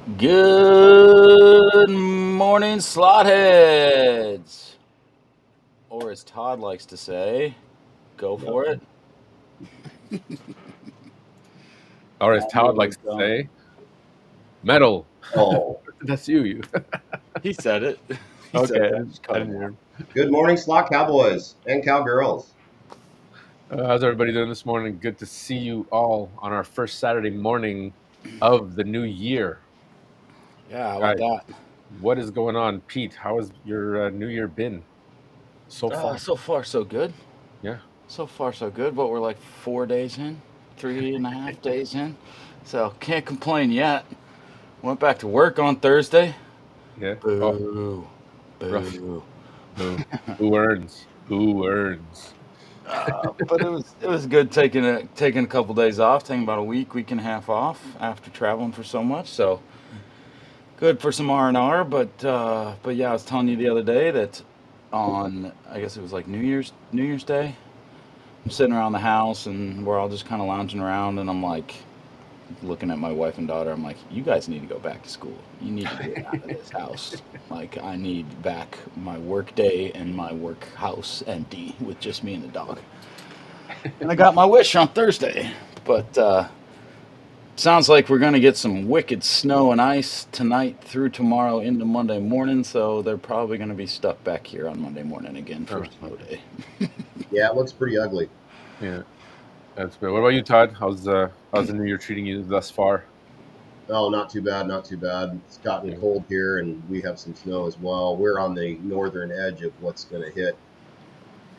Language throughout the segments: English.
Good morning, slotheads. Or as Todd likes to say, go Yep. for it. Or as I knew Todd it was likes to coming. say, metal. Oh, That's you. He said it. He said Okay, it. I just I cut him didn't hear off. him. good morning, Slot Cowboys and Cowgirls. How's everybody doing this morning? Good to see you all on our first Saturday morning of the new year. Yeah, how about Guys, that? what is going on? Pete, how has your new year been so far? So far, so good. Yeah. So far, so good. But we're like 4 days in, 3.5 days in. So can't complain yet. Went back to work on Thursday. Yeah. Oh, Boo. rough. Boo. Who earns? Who earns? But it was good taking a couple days off, taking about a week and a half off after traveling for so much. So good for some R&R. But yeah, I was telling you the other day that on I guess it was like New Year's Day. I'm sitting around the house and we're all just kind of lounging around, and I'm like looking at my wife and daughter. I'm like, you guys need to go back to school. You need to get out of this house. Like I need back my work day and my work house empty with just me and the dog. And I got my wish on Thursday. But sounds like we're going to get some wicked snow and ice tonight through tomorrow into Monday morning. So they're probably going to be stuck back here on Monday morning again for Oh, snow day. Yeah, it looks pretty ugly. yeah, that's good. What about you, Todd? How's the new year treating you thus far? Oh, not too bad, not too bad. It's gotten Yeah. cold here, and we have some snow as well. We're on the northern edge of what's going to hit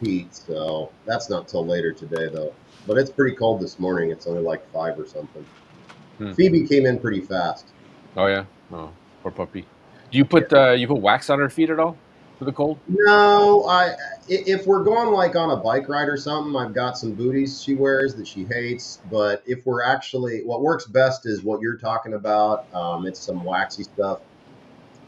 Pete, so that's not till later today, though. But it's pretty cold this morning. It's only like 5 or something. Hmm. Phoebe came in pretty fast. Oh yeah. Oh, poor puppy. Do you put wax on her feet at all for the cold? No, if we're going like on a bike ride or something, I've got some booties she wears that she hates. But if we're actually, what works best is what you're talking about. It's some waxy stuff.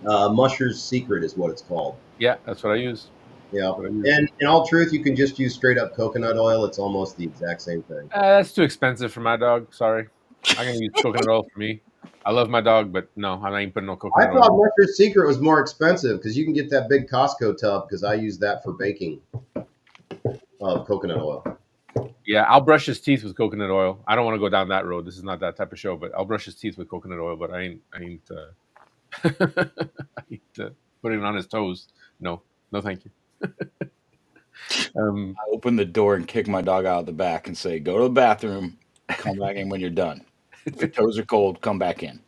Musher's Secret is what it's called. Yeah, that's what I use. Yeah, That's what I use. and in all truth, you can just use straight up coconut oil. It's almost the exact same thing. That's too expensive for my dog. Sorry, I'm gonna use coconut oil for me. I love my dog, but no, I'm not even putting no I coconut oil. thought Musher's Secret was more expensive because you can get that big Costco tub because I use that for baking of coconut oil. Yeah, I'll brush his teeth with coconut oil. I don't want to go down that road. This is not that type of show, but I'll brush his teeth with coconut oil. But I ain't putting it on his toes. No, no, thank you. Um, I open the door and kick my dog out of the back and say, go to the bathroom, come back in when you're done. If your toes are cold, come back in.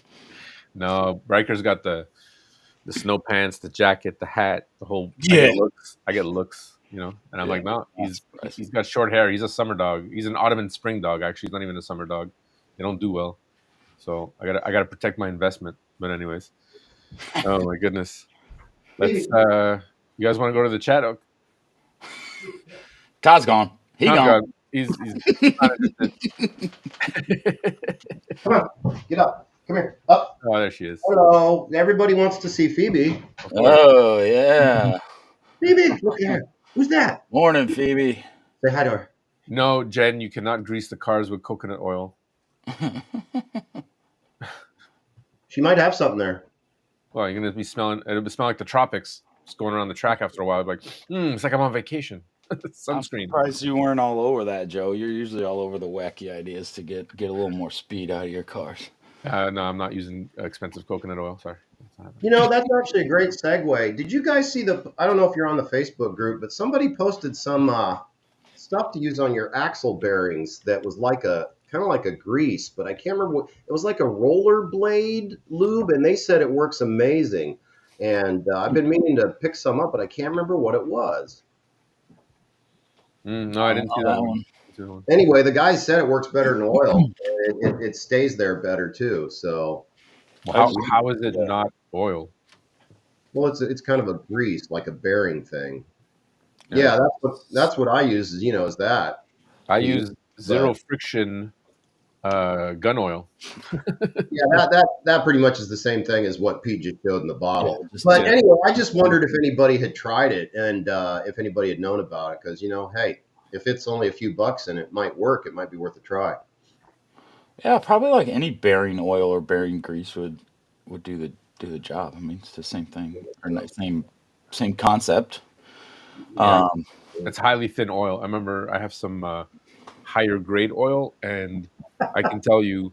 no, Riker's got the snow pants, the jacket, the hat, the whole. I get Yeah. looks. I get looks. And I'm Yeah, like, no, not he's surprised. got short hair. He's a summer dog. He's an autumn and spring dog. Actually, he's not even a summer dog. They don't do well. So I gotta protect my investment. But anyways, oh my goodness. Let's. Phoebe, You guys want to go to the chat? Oh, Todd's gone. He Todd's gone. gone. He's not interested. come on, get up, come here, up. Oh, there she is. Hello, everybody wants to see Phoebe. Of course. Oh, yeah. Phoebe, look here. Who's that? Morning, Phoebe. Say hi to her. No, Jen, you cannot grease the cars with coconut oil. She might have something there. Well, you're gonna be smelling. It'll be smelling like the tropics. Just going around the track after a while, like, it's like I'm on vacation. I'm Sunscreen. surprised you weren't all over that, Joe. You're usually all over the wacky ideas to get a little more speed out of your cars. No, I'm not using expensive coconut oil. Sorry. That's not You happening. know, that's actually a great segue. Did you guys see the? I don't know if you're on the Facebook group, but somebody posted some stuff to use on your axle bearings that was like a kind of like a grease, but I can't remember what it was like a roller blade lube, and they said it works amazing. And I've been meaning to pick some up, but I can't remember what it was. No, I didn't see that That one. one. Didn't see that one. Anyway, the guy said it works better than oil. It stays there better too. So, Well, I how just, how is it yeah. not oil? well, it's kind of a grease, like a bearing thing. Yeah, Yeah, that's what I use. Is that I to use, use but zero friction gun oil. yeah, that pretty much is the same thing as what Pete just showed in the Yeah, bottle. just But Yeah, anyway, I just wondered if anybody had tried it and if anybody had known about it, because hey, if it's only a few bucks and it might work, it might be worth a try. yeah, probably like any bearing oil or bearing grease would do the job. I mean, it's the same thing or same concept. Yeah, Um, it's highly thin oil. I remember I have some higher grade oil, and I can tell you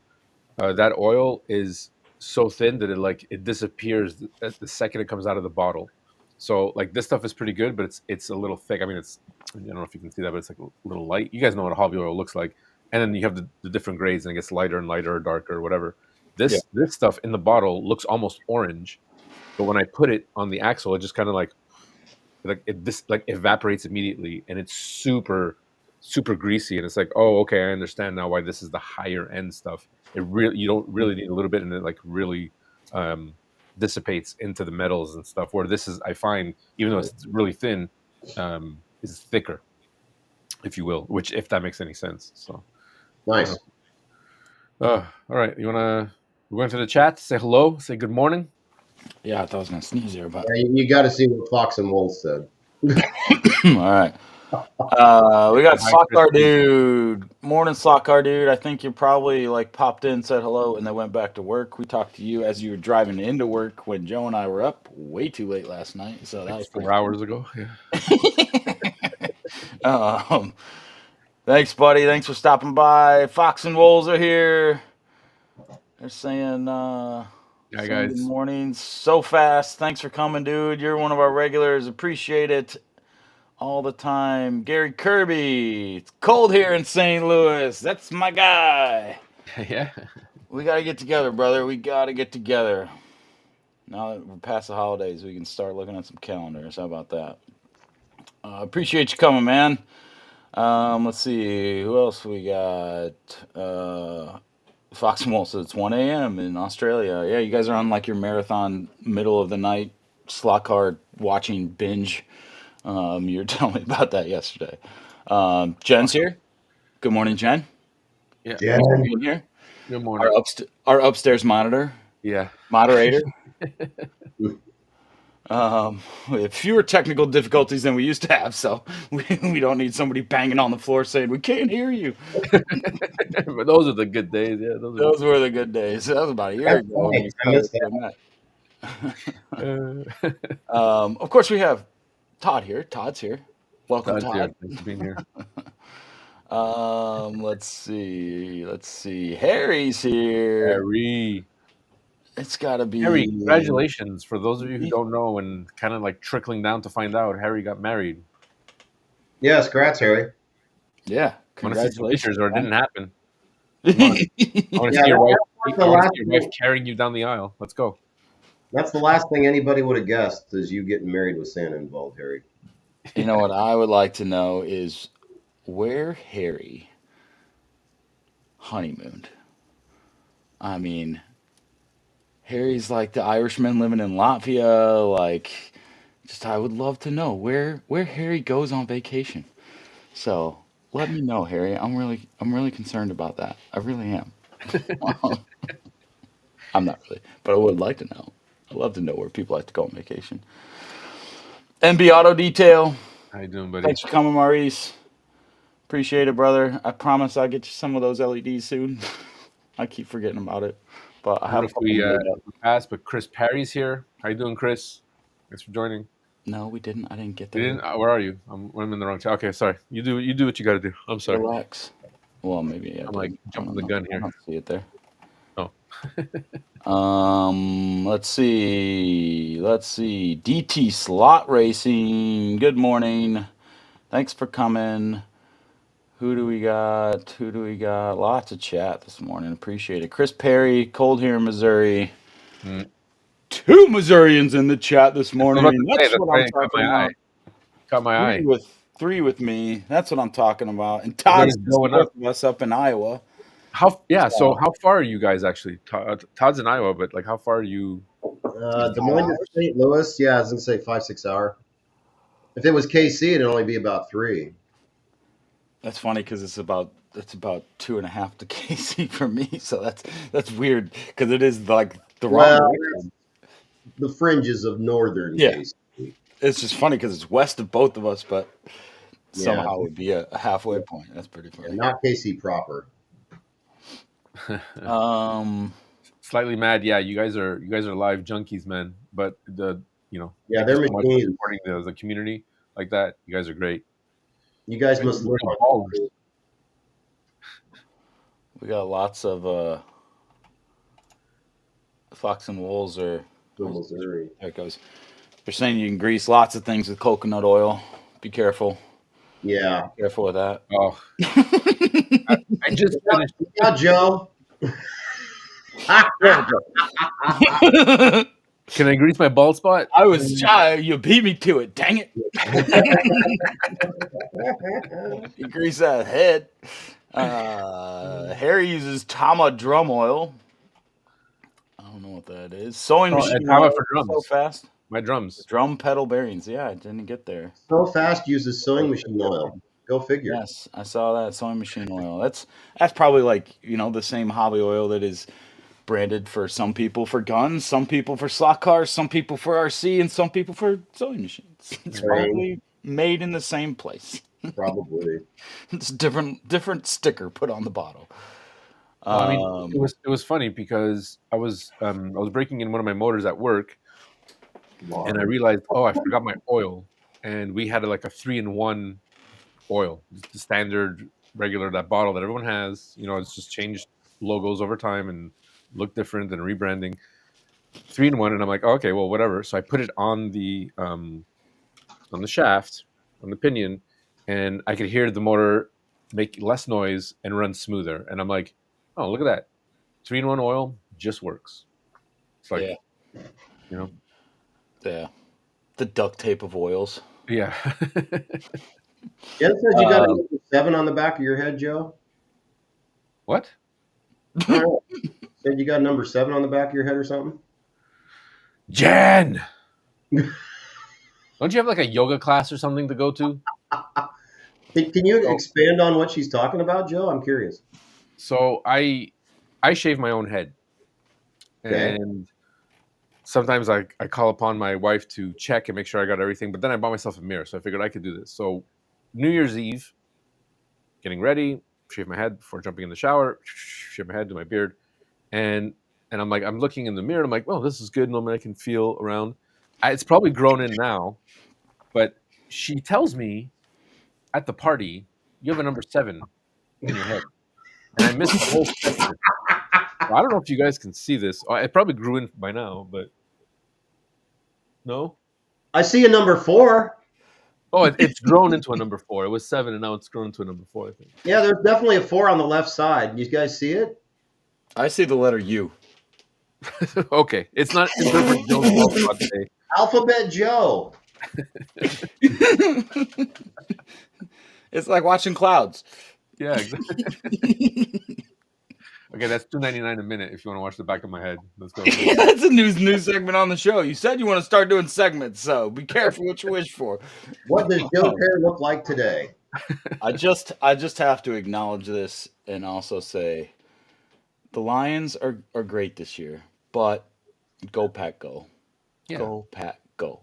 that oil is so thin that it disappears the second it comes out of the bottle. So like this stuff is pretty good, but it's a little thick. I mean, I don't know if you can see that, but it's like a little light. You guys know what a hobby oil looks like, and then you have the different grades, and it gets lighter and lighter or darker or whatever. yeah. This stuff in the bottle looks almost orange, but when I put it on the axle, it just kind of like it this like evaporates immediately, and it's super greasy, and it's like, oh, okay, I understand now why this is the higher end stuff. It really, you don't really need a little bit, and it like really um dissipates into the metals and stuff, where this is, I find, even though it's really thin, is thicker, if you will, which, if that makes any sense. So Nice. all right, we're going to the chat, say hello, say good morning. Yeah, I thought I was gonna sneeze there, but Yeah, you got to see what Fox and Wolf said. all right. We got Hi, Slockar Christine. Dude. Morning, Slockar Dude. I think you probably like popped in, said hello, and then went back to work. We talked to you as you were driving into work when Joe and I were up way too late last night. So that Like was 4 hours ago. Yeah. pretty um, thanks, buddy. Thanks for stopping by. Fox and Wolves are here. They're Hi saying good guys. morning. So fast. Thanks for coming, dude. You're one of our regulars. Appreciate it all the time. Gary Kirby. It's cold here in St. Louis. That's my guy. Yeah. We got to get together, brother. We got to get together. Now that we're past the holidays, we can start looking at some calendars. How about that? Appreciate you coming, man. Let's see. Who else we got? Fox and Wolf says it's 1 a.m. in Australia. Yeah, you guys are on like your marathon, middle of the night, slot card watching binge. You were telling me about that yesterday. Jen's Awesome. here. Good morning, Jen. Yeah. Yeah. Thanks for being here. Good Our, morning. our upstairs Yeah. moderator. We have fewer technical difficulties than we used to have, so we don't need somebody banging on the floor saying we can't hear you. But those are the good days. Yeah, those Those were the good days. That was about a year That's ago when we nice. I miss started that. doing are. that. Of course, we have Todd here. Todd's here. Welcome, Todd's here. Todd. Thanks for being here. Let's see. Let's see. Harry's here. Harry. It's got to Harry, be. congratulations. For those of you who don't know and kind of like trickling down to find out, Harry got married. Yes, congrats, Harry. Yeah. I want to see some pictures, Congratulations, or it man. didn't happen. Come on. I want to Yeah, see your wife. that's I the want to last see your wife thing. carrying you down the aisle. Let's go. That's the last thing anybody would have guessed is you getting married with Santa involved, Harry. You know what I would like to know is where Harry honeymooned. I mean, Harry's like the Irishman living in Latvia. Like, just I would love to know where Harry goes on vacation. So let me know, Harry. I'm really concerned about that. I really am. I'm not really, but I would like to know. I'd love to know where people like to go on vacation. NB Auto Detail. How you doing, buddy? Thanks for coming, Maurice. Appreciate it, brother. I promise I'll get you some of those LEDs soon. I keep forgetting about it, but I I don't have know a couple made up. if we passed, but Chris Parry's here. How you doing, Chris? Thanks for joining. No, we didn't. I didn't get You there didn't? yet. Where are you? I'm in the wrong chat. Okay, sorry. You do what you got to do. I'm sorry. Relax. Well, maybe I I'm like did. I jumping don't the know. gun I here. don't see it there. Oh, Let's see. Let's see. DT Slot Racing. Good morning. Thanks for coming. Who do we got? Who do we got? Lots of chat this morning. Appreciate it. Chris Perry, cold here in Missouri. mm. Two Missourians in the chat this I was about morning. to say That's that's what why I'm it caught talking my eye. about. Caught my Three eye. with three with me. That's what I'm talking about. And Missouri's Todd's just blowing north up. of us up in Iowa. Yeah. So So how far are you guys actually? Todd's in Iowa, but like how far are you? Des 5 Moines to hours. St. Louis. Yeah, I was gonna say 5 6 hour. If it was KC, it'd only be about 3. That's funny because it's about 2.5 to KC for me. So that's weird because it is like the wrong Well, direction. the fringes of northern Yeah, KC. it's just funny because it's west of both of us, but Yeah, somehow it would be a halfway point. That's pretty yeah, funny. not KC proper. Um, Slightly mad. Yeah, you guys are live junkies, man. But Yeah, thank you they're so much for machines. supporting the community like that. You guys are great. You guys Great must live on balls. YouTube. We got lots of Fox and Wolves or From Missouri. there it goes. They're saying you can grease lots of things with coconut oil. Be careful. Yeah. Be careful with that. Oh, I just finished. Yeah, Joe. Can I grease my bald spot? I was shy. You beat me to it. Dang it. You grease that head. Harry uses Tama drum oil. I don't know what that is. Sewing Oh, machine Tama oil. for So drums. fast. My drums. Drum pedal bearings. Yeah, I didn't get there. So Fast uses sewing machine oil. Go figure. Yes, I saw that sewing machine oil. That's probably like the same hobby oil that is branded for some people for guns, some people for slot cars, some people for RC, and some people for sewing machines. It's probably made in the same place. Probably. It's a different sticker put on the bottle. Well, I mean, it was funny because I was breaking in one of my motors at work, and I realized, oh, I forgot my oil, and we had like a 3-in-1 oil, just the standard regular that bottle that everyone has. It's just changed logos over time and look different and rebranding. 3-in-1, and I'm like, oh, okay, well, whatever. So I put it on the shaft, on the pinion, and I could hear the motor make less noise and run smoother. And I'm like, oh, look at that. 3-in-1 oil just works. It's like, yeah, the duct tape of oils. Yeah. Jen says you got a number 7 on the back of your head, Joe. What? Oh, said you got number 7 on the back of your head or something? Jen! Don't you have like a yoga class or something to go to? Can you expand on what she's talking about, Joe? I'm curious. So I shave my own head. Okay. And sometimes I call upon my wife to check and make sure I got everything, but then I bought myself a mirror, so I figured I could do this. So New Year's Eve, getting ready, shave my head before jumping in the shower, shave my head, do my beard, and I'm like, I'm looking in the mirror, and I'm like, well, this is good. Normally I can feel around. It's probably grown in now, but she tells me at the party, you have a number 7 in your head, and I missed the whole segment. Well, I don't know if you guys can see this. It probably grew in by now, but no. I see a number 4. Oh, it's grown into a number 4. It was 7, and now it's grown into a number 4, I think. Yeah, there's definitely a 4 on the left side. You guys see it? I see the letter U. Okay, it's not interpret Joe's bald spot today. Alphabet Joe. It's like watching clouds. Yeah, exactly. Okay, that's $2.99 a minute if you want to watch the back of my head. Let's go. That's a new segment on the show. You said you want to start doing segments, so be careful what you wish for. What does Joe's hair look like today? I just have to acknowledge this and also say the Lions are great this year, but go Pack go. Yeah. Go Pack go.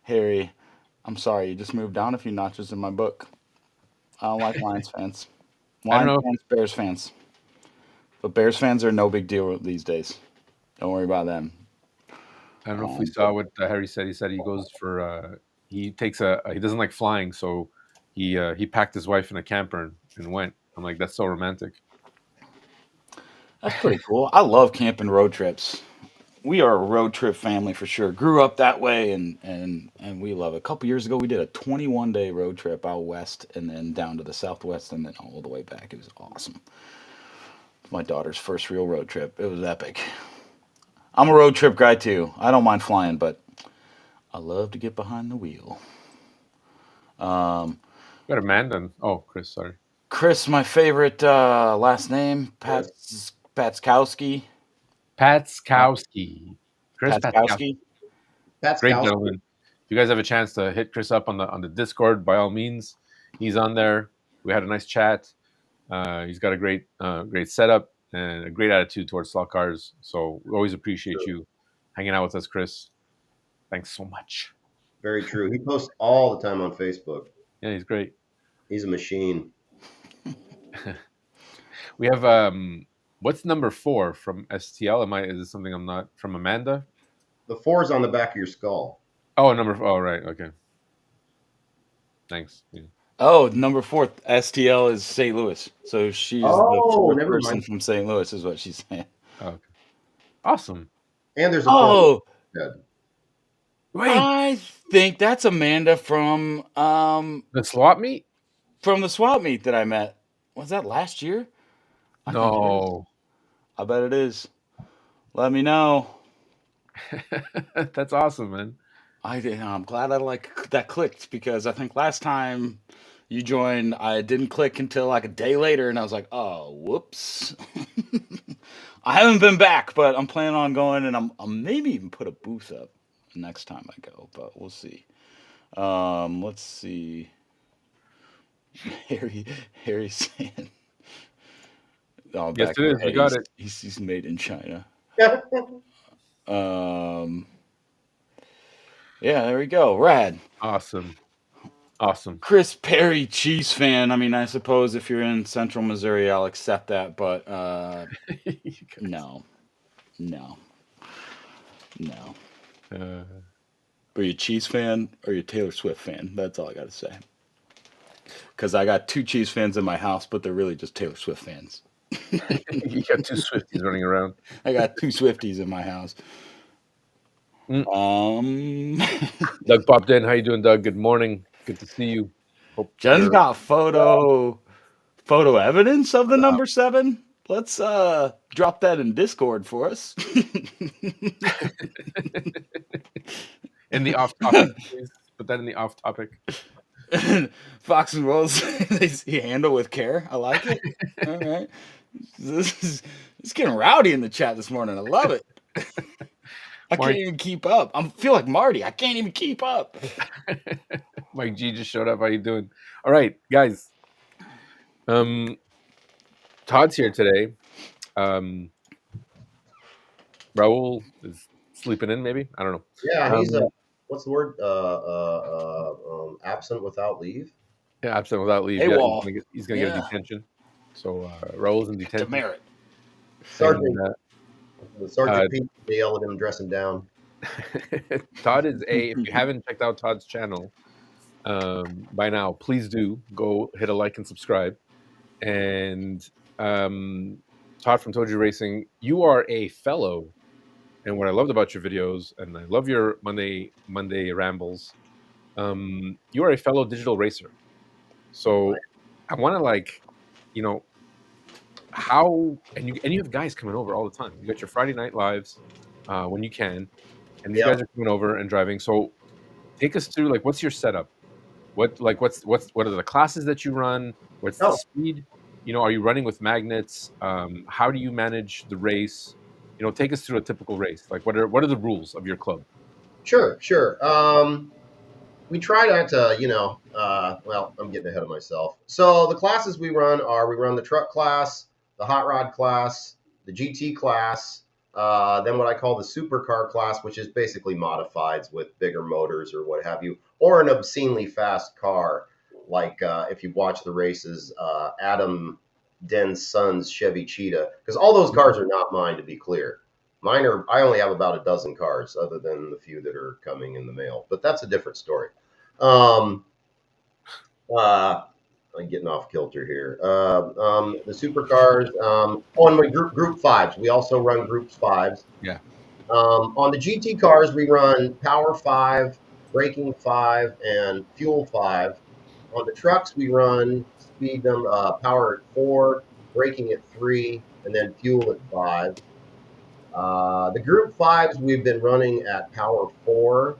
Harry, I'm sorry, you just moved down a few notches in my book. I don't like Lions fans. Lions fans, Bears fans. But Bears fans are no big deal these days. Don't worry about them. I don't know if we saw what Harry said. He said he goes for he doesn't like flying, so he packed his wife in a camper and went. I'm like, that's so romantic. That's pretty cool. I love camping road trips. We are a road trip family for sure. Grew up that way and we love it. A couple years ago we did a 21-day road trip out west and then down to the southwest and then all the way back. It was awesome. My daughter's first real road trip. It was epic. I'm a road trip guy too. I don't mind flying, but I love to get behind the wheel. Got a man then. Oh, Chris, sorry. Chris, my favorite last name, Patskowski. Patskowski. Chris Patskowski. Great gentleman. If you guys have a chance to hit Chris up on the Discord, by all means, he's on there. We had a nice chat. He's got a great setup and a great attitude towards slot cars. So we always appreciate you hanging out with us, Chris. Thanks so much. Very true. He posts all the time on Facebook. Yeah, he's great. He's a machine. We have What's number 4 from STL? Is this something I'm not from Amanda? The 4 is on the back of your skull. Oh, Oh, right. Okay. Thanks. Yeah. Oh, number 4, STL is St. Louis. So she's the Oh, 4th never person mind. from St. Louis, is what she's saying. Oh, okay. Awesome. And there's a 4. Oh, Good. Wait, I think that's Amanda from the swap meet? the swap meet that I met. Was that last year? I think it is. No. I bet it is. Let me know. That's awesome, man. I'm glad I that clicked, because I think last time you joined, I didn't click until like a day later, and I was like, oh, whoops. I haven't been back, but I'm planning on going, and I'll maybe even put a booth up next time I go, but we'll see. Let's see. Harry, Harry saying, "Oh, Yes, back it in your is. We head, got it. he's made in China." Yeah, there we go. Rad. Awesome. Awesome. Chris Perry, Chiefs fan. I mean, I suppose if you're in Central Missouri, I'll accept that, but no, no, no. Uh, Are you a Chiefs fan or are you a Taylor Swift fan? That's all I got to say. Because I got 2 Chiefs fans in my house, but they're really just Taylor Swift fans. you got 2 Swifties running around. I got 2 Swifties in my house. Doug popped in. How you doing, Doug? Good morning. Good to see you. Hope Jen's you're got photo evidence of the number 7. Let's drop that in Discord for us. in the off topic. Please put that in the off topic. Fox and Rolls, they see handle with care. I like it. All right. It's getting rowdy in the chat this morning. I love it. I can't even keep up. I feel like Marty. I can't even keep up. Mike G just showed up. How you doing? All right, guys. Todd's here today. Raul is sleeping in, maybe. I don't know. Yeah, he's what's the word? Absent without leave. Yeah, absent without leave. Hey, Yeah, Wall. he's gonna get a detention. So Raul's in detention. Demerit. Sergeant Pete will be yelling at him, dress him down. Todd is if you haven't checked out Todd's channel by now, please do go hit a like and subscribe. And Todd from Toju Racing, you are a fellow, and what I loved about your videos, and I love your Monday rambles, you are a fellow digital racer. So I want to how, and you have guys coming over all the time. You got your Friday night lives when you can, and these guys are coming over and driving. So take us through what's your setup? What are the classes that you run? What's the speed? Are you running with magnets? How do you manage the race? Take us through a typical race. What are the rules of your club? Sure. We try not to, well, I'm getting ahead of myself. So the classes we run the truck class, the hot rod class, the GT class, then what I call the supercar class, which is basically modifieds with bigger motors or what have you, or an obscenely fast car. Like if you watch the races, Adam Den's son's Chevy Cheetah, because all those cars are not mine, to be clear. I only have about a dozen cars other than the few that are coming in the mail, but that's a different story. I'm getting off kilter here. The supercars, on my group 5s, we also run groups 5s. Yeah. On the GT cars, we run power 5, braking 5, and fuel 5. On the trucks, we run speed power at 4, braking at 3, and then fuel at 5. The group 5s we've been running at power 4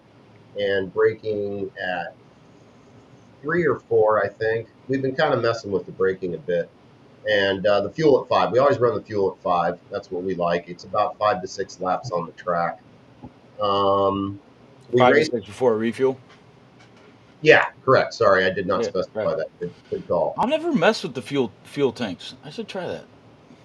and braking at 3 or 4, I think. We've been kind of messing with the braking a bit. And the fuel at 5. We always run the fuel at 5. That's what we like. It's about 5 to 6 laps on the track. 5 to 6 before a refuel? Yeah, correct. Sorry, I did not specify that. Good call. I'll never mess with the fuel tanks. I should try that.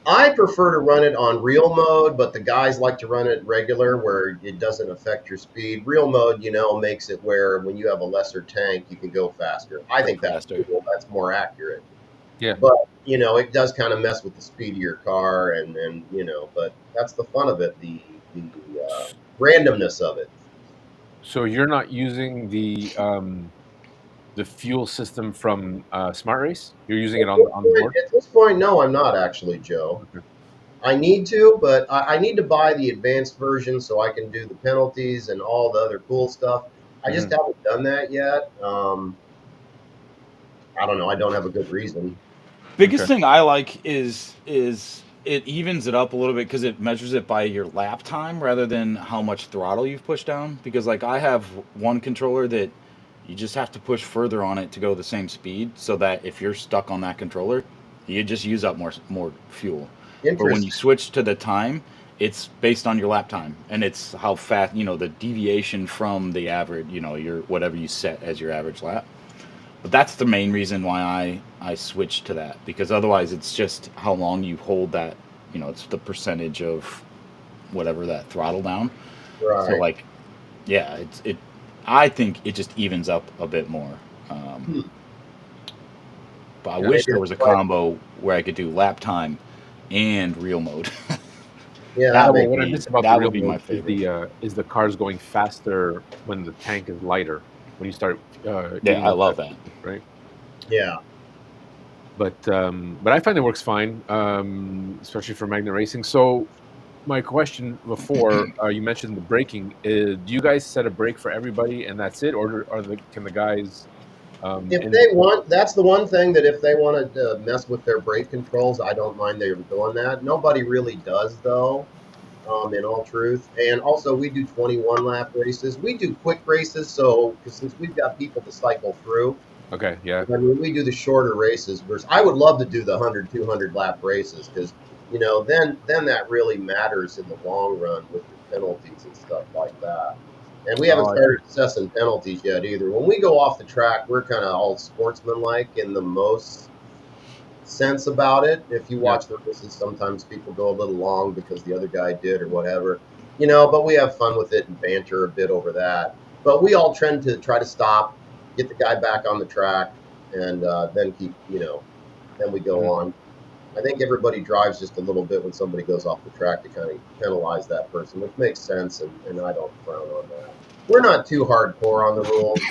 I prefer to run it on real mode, but the guys like to run it regular where it doesn't affect your speed. Real mode, makes it where when you have a lesser tank, you can go faster. I think that's cool. That's more accurate. Yeah. But it does kind of mess with the speed of your car, and but that's the fun of it, the randomness of it. So you're not using the fuel system from Smart Race? You're using it on the board? At this point, no, I'm not actually, Joe. Okay. I need to, but I need to buy the advanced version so I can do the penalties and all the other cool stuff. I just Mhm. haven't done that yet. I don't know. I don't have a good reason. Biggest Okay. thing I like is it evens it up a little bit because it measures it by your lap time rather than how much throttle you've pushed down. Because like I have one controller that you just have to push further on it to go the same speed, so that if you're stuck on that controller, you just use up more fuel. But when you Interesting. switch to the time, it's based on your lap time, and it's how fast, the deviation from the average, your whatever you set as your average lap. But that's the main reason why I switched to that, because otherwise it's just how long you hold that. It's the percentage of whatever that throttle down. So Right. like, yeah, it. I think it just evens up a bit more. Um, Hmm. but I Yeah, wish maybe there that's was a why. combo where I could do lap time and real mode. Yeah, Yeah, that well, makes. what I miss about the That real would be my mode favorite. is the cars going faster when the tank is lighter, when you start Yeah, eating I up that love that. fuel, right? Yeah. But I find it works fine, especially for magnet racing. So my question before, you mentioned the braking. Do you guys set a brake for everybody and that's it, or can the guys If they indicate? want, that's the one thing that if they want to mess with their brake controls, I don't mind they doing that. Nobody really does, though. In all truth. And also, we do 21 lap races. We do quick races, so cause since we've got people to cycle through, Okay, yeah, I mean, we do the shorter races. Versus, I would love to do the 100, 200 lap races because then that really matters in the long run with your penalties and stuff like that. And we haven't oh, I see. started assessing penalties yet either. When we go off the track, we're kind of all sportsmanlike in the most sense about it. If you Yeah, watch the races, sometimes people go a little long because the other guy did or whatever, but we have fun with it and banter a bit over that. But we all tend to try to stop, get the guy back on the track, and then then we go mhm. on. I think everybody drives just a little bit when somebody goes off the track to kind of penalize that person, which makes sense, and I don't frown on that. We're not too hardcore on the rules.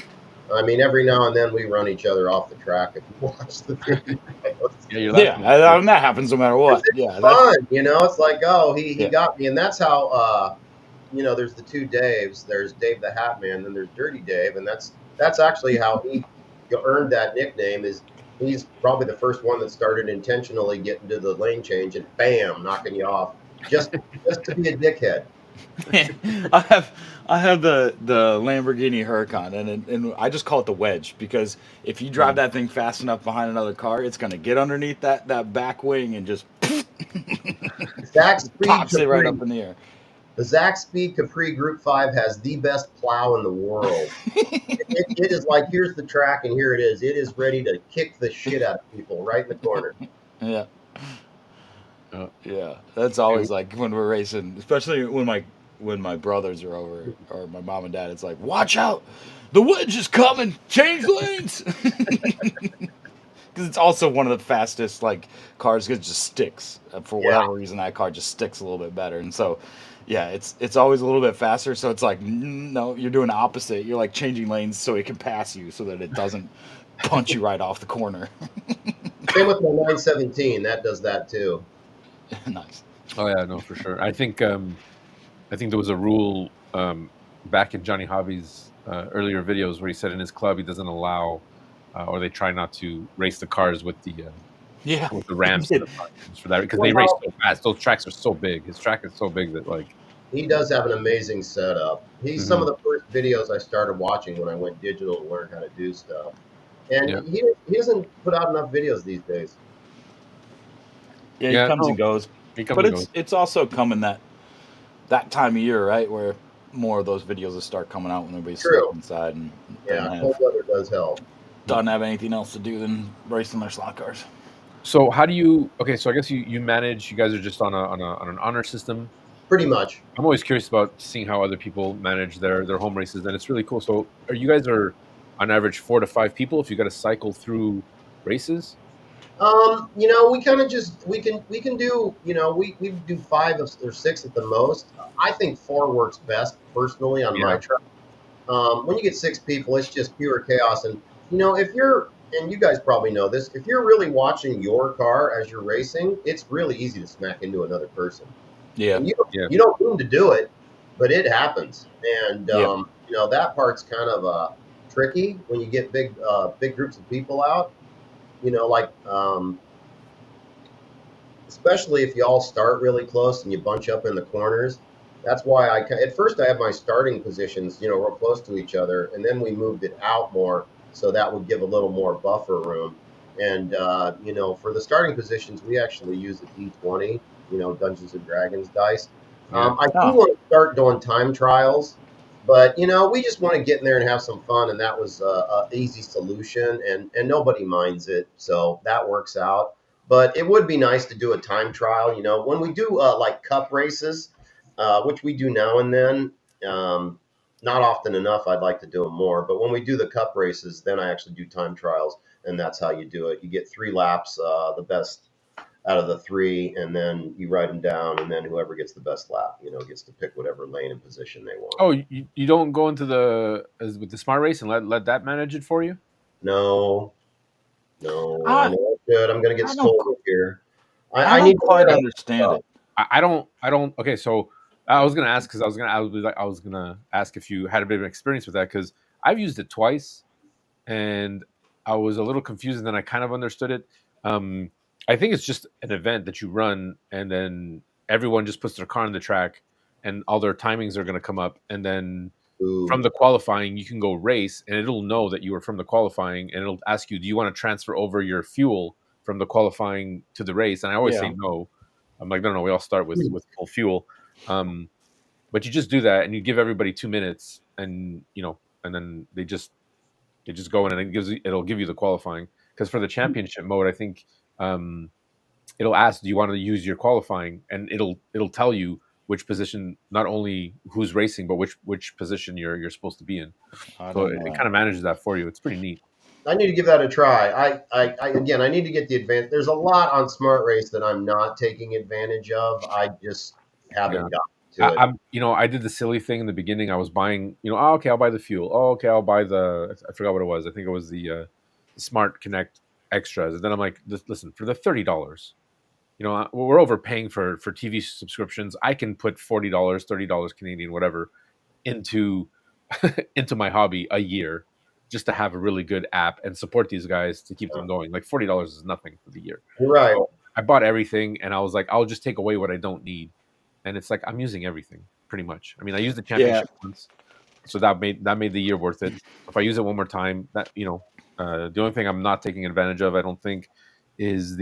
I mean, every now and then we run each other off the track if you watch the videos. Yeah, you're Yeah, laughing. and that happens no matter Because what. it's Yeah, that's fun, It's like, oh, he yeah. got me, and that's how there's the two Daves. There's Dave the Hat Man, then there's Dirty Dave, and that's actually how he earned that nickname. Is he's probably the first one that started intentionally getting to the lane change and bam, knocking you off just to be a dickhead. I have I have the Lamborghini Huracan, and I just call it the wedge because if you drive Mhm. that thing fast enough behind another car, it's gonna get underneath that back wing and just Zach Speed pops it right Capri, up in the air. the Zach Speed Capri Group 5 has the best plow in the world. It is like, here's the track and here it is. It is ready to kick the shit out of people right in the corner. Yeah, Uh, yeah. That's and always like when we're racing, especially when my brothers are over or my mom and dad. It's like, watch out, the wedge is coming. Change lanes. Because it's also one of the fastest like cars because it just sticks. For Yeah. whatever reason, that car just sticks a little bit better, and so yeah, it's always a little bit faster. So it's like no, you're doing the opposite. You're like changing lanes so it can pass you, so that it doesn't punch you right off the corner. Same with my 917. That does that too. Nice. oh yeah, no, for sure. I think there was a rule back in Johnny Hobby's earlier videos where he said in his club he doesn't allow, or they try not to race the cars Yeah. with the ramps and the parkings for that because they race Well, so fast. Those tracks are so big. His track is so big that like, he does have an amazing setup. He's some of mhm. the first videos I started watching when I went digital to learn how to do stuff. And Yeah, he doesn't put out enough videos these days. Yeah, he yeah, comes no, and goes, he comes but and goes. it's also coming that time of year, right, where more of those videos will start coming out when everybody's stuck True. inside and Yeah, cold weather does help. doesn't have anything else to do than racing their slot cars. So how do you? Okay, so I guess you manage. You guys are just on an honor system. Pretty much. I'm always curious about seeing how other people manage their home races, and it's really cool. So, are you guys are on average 4 to 5 people if you got to cycle through races? We kind of just we can do we do five or six at the most. I think four works best personally on my Yeah, track. When you get six people, it's just pure chaos. And if you're and you guys probably know this, if you're really watching your car as you're racing, it's really easy to smack into another person, Yeah. and yeah. you don't mean to do it, but it happens. And Yeah. that part's kind of tricky when you get big groups of people out. Like especially if you all start really close and you bunch up in the corners. That's why at first I had my starting positions, real close to each other, and then we moved it out more so that would give a little more buffer room. And for the starting positions, we actually use a D20, Dungeons and Dragons dice. Yeah. I do Oh, want to start doing time trials, but we just want to get in there and have some fun, and that was a easy solution, and nobody minds it, so that works out. But it would be nice to do a time trial. When we do like cup races, which we do now and then, um, not often enough. I'd like to do them more. But when we do the cup races, then I actually do time trials, and that's how you do it. You get 3 laps, the best out of the three, and then you write them down, and then whoever gets the best lap, gets to pick whatever lane and position they want. Oh, you don't go into with the smart race and let that manage it for you? No, no, I I know I should. I'm going to get I don't scolded here. I I don't need to quite learn how to understand stop. it. I don't. Okay, so I was gonna ask because I was gonna ask if you had a bit of an experience with that because I've used it twice and I was a little confused and then I kind of understood it. Um, I think it's just an event that you run and then everyone just puts their car on the track and all their timings are going to come up and then from Ooh, the qualifying you can go race and it'll know that you were from the qualifying and it'll ask you, do you want to transfer over your fuel from the qualifying to the race? And I always say Yeah. no. I'm like, no, we all start with full fuel. um, but you just do that and you give everybody 2 minutes and and then they just go in and it'll give you the qualifying because for the championship mode I think um, it'll ask, do you want to use your qualifying, and it'll tell you which position, not only who's racing but which position you're supposed to be in. I So don't it, know it that. kind of manages that for you. It's pretty neat. I need to give that a try. Again, I need to get the advantage. There's a lot on Smart Race that I'm not taking advantage of. I just Yeah. haven't gotten to it. I did the silly thing in the beginning. I was buying, oh, okay, I'll buy the fuel. Oh, okay, I'll buy I forgot what it was. I think it was the Smart Connect extras. And then I'm like, listen, for the $30, we're overpaying for TV subscriptions. I can put $40, $30 Canadian, whatever, into into my hobby a year just to have a really good app and support these guys to keep them going. Like $40 is nothing for the year. You're right. So I bought everything and I was like, I'll just take away what I don't need. And it's like I'm using everything pretty much. I mean, I used the Yeah. championship once, so that made the year worth it. If I use it one more time, the only thing I'm not taking advantage of, I don't think, is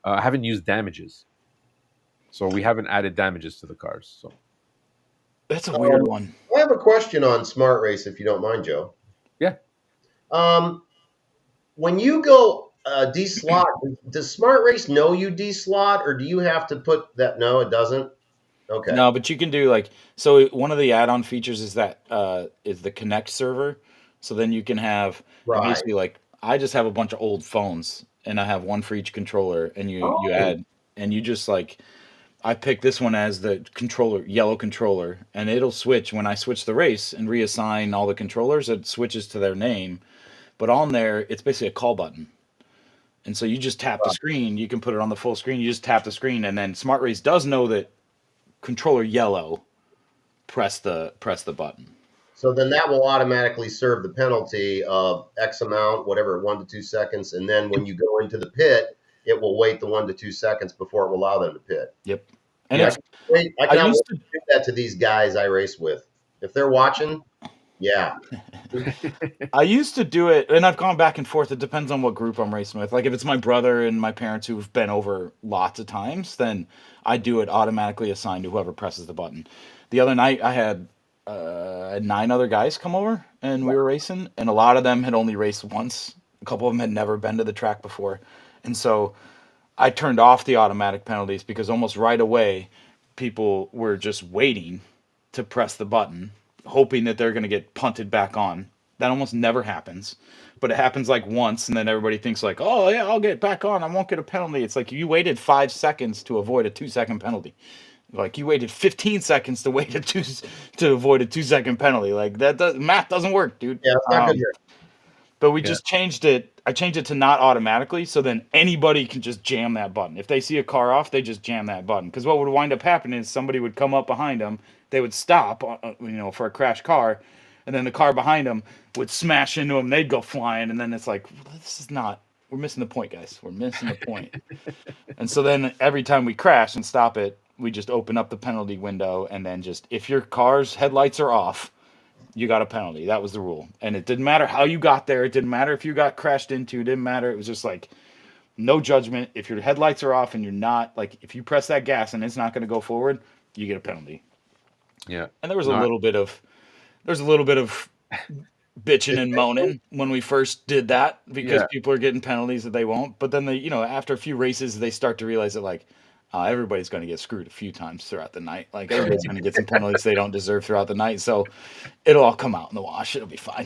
I haven't used damages. So we haven't added damages to the cars. So That's a weird Um, one. I have a question on Smart Race, if you don't mind, Joe. yeah, Um, when you go deslot, does Smart Race know you deslot, or do you have to put that? No, it doesn't. Okay, No, but you can do like so. One of the add-on features is that is the Connect server. So then you can have and right. basically like I just have a bunch of old phones and I have one for each controller, and you Oh, add and you just like I pick this one as the controller, yellow controller, and it'll switch when I switch the race and reassign all the controllers. It switches to their name, but on there it's basically a call button. And so you just tap the screen. You can put it on the full screen. You just tap the screen, and then Smart Race does know that controller yellow. Press the button. so then that will automatically serve the penalty of X amount, whatever, 1 to 2 seconds, and then when you go into the pit, it will wait the 1 to 2 seconds before it will allow them to pit. Yep. And yeah. it's I I cannot wait used to do that to these guys I race with. If they're watching, yeah. I used to do it, and I've gone back and forth. It depends on what group I'm racing with. Like if it's my brother and my parents who've been over lots of times, then I do it automatically assigned to whoever presses the button. The other night I had 9 other guys come over and we were racing, and a lot of them had only raced once. A couple of them had never been to the track before, and so I turned off the automatic penalties because almost right away people were just waiting to press the button, hoping that they're going to get punted back on. That almost never happens, but it happens like once, and then everybody thinks like, oh yeah, I'll get back on. I won't get a penalty. It's like you waited 5 seconds to avoid a 2 second penalty. Like you waited 15 seconds to wait to avoid a 2 second penalty. Like math doesn't work, dude. Yeah, it's not good. But we Yeah. just changed it. I changed it to not automatically, so then anybody can just jam that button. If they see a car off, they just jam that button. Because what would wind up happening is somebody would come up behind them, they would stop, for a crash car, and then the car behind them would smash into them. They'd go flying, and then it's like, this is not. We're missing the point, guys. We're missing the point. And so then every time we crash and stop it, we just open up the penalty window, and then just if your car's headlights are off, you got a penalty. That was the rule. And it didn't matter how you got there. It didn't matter if you got crashed into. It didn't matter. It was just like no judgment. If your headlights are off and you're not, like, if you press that gas and it's not going to go forward, you get a penalty. Yeah. And there was a little bit of bitching and moaning when we first did that because people are getting penalties that they won't. But then they, after a few races, they start to realize that like, everybody's going to get screwed a few times throughout the night. Like everybody's going to get some penalties they don't deserve throughout the night. So it'll all come out in the wash. It'll be fine.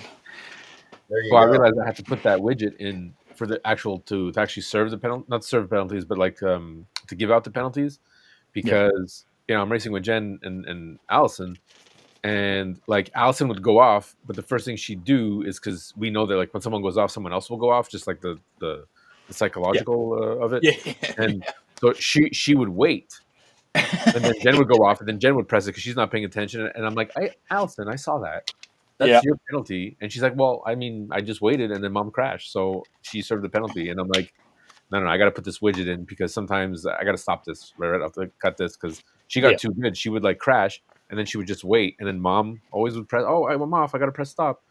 There you Well, go. I realized I had to put that widget in for the actual to actually serve the penalty, not serve penalties, but like to give out the penalties, because I'm racing with Jen and Allison, and like Allison would go off, but the first thing she'd do is because we know that like when someone goes off, someone else will go off, just like the psychological of it, and so she would wait. And then Jen would go off, and then Jen would press it because she's not paying attention. And I'm like, Allison, I saw that. That's your penalty. And she's like, well, I mean, I just waited, and then Mom crashed, so she served the penalty. And I'm like, no, I got to put this widget in because sometimes I got to stop this. Right, I have to cut this because she got too good. She would like crash, and then she would just wait, and then Mom always would press. Oh, I'm off. I got to press stop.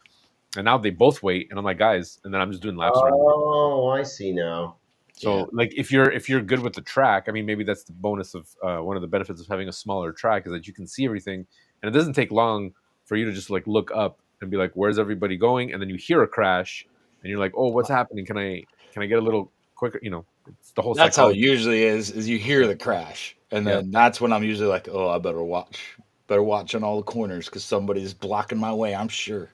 And now they both wait, and I'm like, guys, and then I'm just doing laps. Oh, I see now. So, like, if you're good with the track, I mean, maybe that's the bonus of one of the benefits of having a smaller track is that you can see everything, and it doesn't take long for you to just like look up and be like, "Where's everybody going?" And then you hear a crash, and you're like, "Oh, what's happening? Can I get a little quicker?" It's the whole. That's how it usually is you hear the crash, and then that's when I'm usually like, "Oh, I better watch on all the corners because somebody's blocking my way." I'm sure.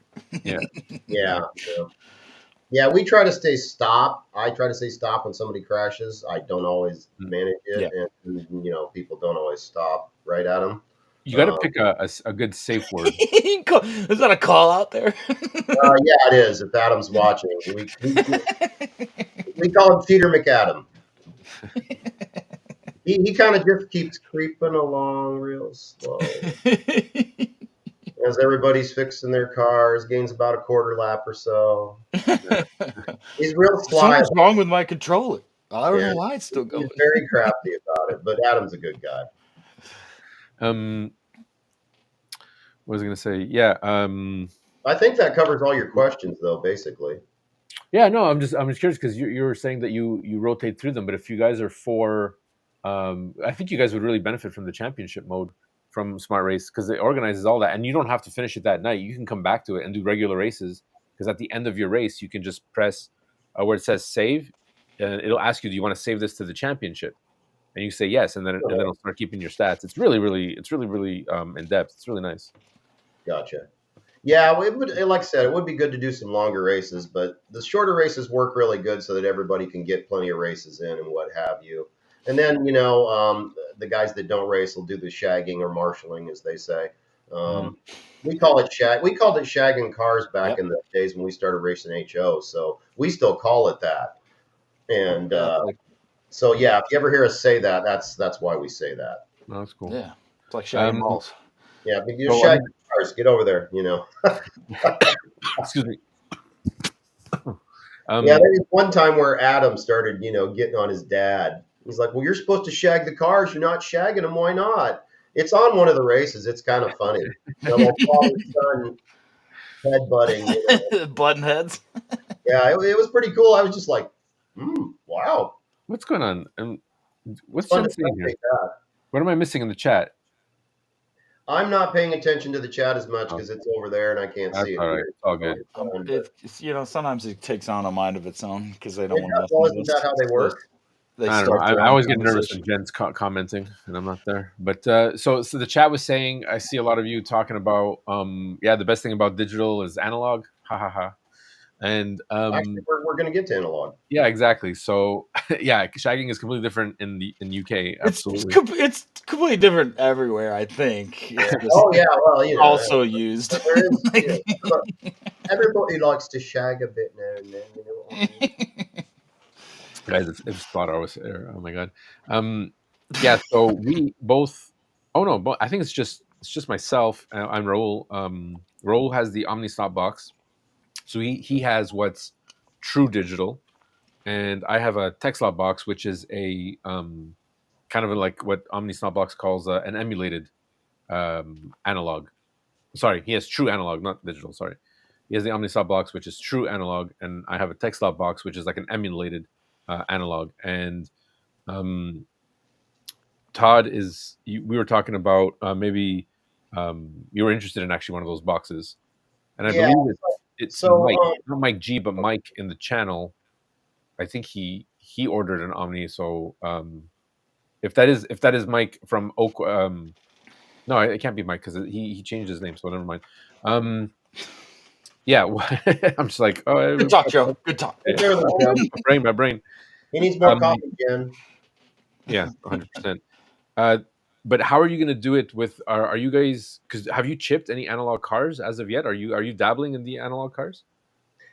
Yeah, we try to stay stop. I try to say stop when somebody crashes. I don't always manage it, and people don't always stop right at them. You got to pick a good safe word. Is that a call out there? Yeah, it is. If Adam's watching, we call him Peter McAdam. He kind of just keeps creeping along real slow. As everybody's fixing their cars, gains about a quarter lap or so. He's real sly. Something's wrong with my controller. I don't know why it's still going. He's very crafty about it, but Adam's a good guy. What was I going to say? Yeah. I think that covers all your questions, though, basically. Yeah, no, I'm just curious because you were saying that you rotate through them, but if you guys are for, I think you guys would really benefit from the championship mode from Smart Race because it organizes all that, and you don't have to finish it that night. You can come back to it and do regular races because at the end of your race, you can just press where it says save, and it'll ask you, do you want to save this to the championship? And you say yes, and then it'll start keeping your stats. It's really in depth. It's really nice. Gotcha. Yeah, it would, like I said, it would be good to do some longer races, but the shorter races work really good so that everybody can get plenty of races in and what have you. And then, the guys that don't race will do the shagging or marshalling, as they say. We call it shag. We called it shagging cars back in the days when we started racing HO. So we still call it that. And so, yeah, if you ever hear us say that, that's why we say that. Oh, that's cool. Yeah, it's like shagging balls. Yeah, but you're shagging cars. Get over there, Excuse me. Yeah, there was one time where Adam started, getting on his dad. He's like, well, you're supposed to shag the cars. You're not shagging them. Why not? It's on one of the races. It's kind of funny. Father-son headbutting. Button heads. Yeah, it was pretty cool. I was just like, wow. What's going on? What's Jen saying here? What am I missing in the chat? I'm not paying attention to the chat as much because it's over there and I can't see it. All right, it's all good. Sometimes it takes on a mind of its own because they don't want to. Well, isn't that how they work? I don't know. I always get nervous when Jen's commenting and I'm not there. But so the chat was saying, I see a lot of you talking about, the best thing about digital is analog. Ha ha ha. And Actually, we're going to get to analog. yeah, exactly. So yeah, shagging is completely different in the UK. Absolutely. It's completely different everywhere. I think it's just Oh yeah, well, also used. there is. Like- Everybody likes to shag a bit now and then. You know what I mean? Guys, if Slaughter was there, oh my god. Yeah, so we both. Oh no, but I think it's just myself. I'm Raul. Raul has the Omni Stop box, so he has what's true digital, and I have a Texlot box, which is a kind of like what Omni Stop box calls an emulated analog. Sorry, he has true analog, not digital. Sorry, he has the Omni Stop box, which is true analog, and I have a Texlot box, which is like an emulated analog, and um, Todd is. We were talking about maybe you were interested in actually one of those boxes, and I Yeah. believe it's So Mike, not Mike G, but Mike in the channel. I think he ordered an Omni. So if that is Mike from Oak, no, it can't be Mike because he changed his name. So never mind. Yeah, I'm just like, oh, Good talk, Joe. Good talk. there we go. my brain. He needs more Um, coffee, Jen. yeah, 100%. Uh, but how are you going to do it with? Are you guys? Because have you chipped any analog cars as of yet? Are you dabbling in the analog cars?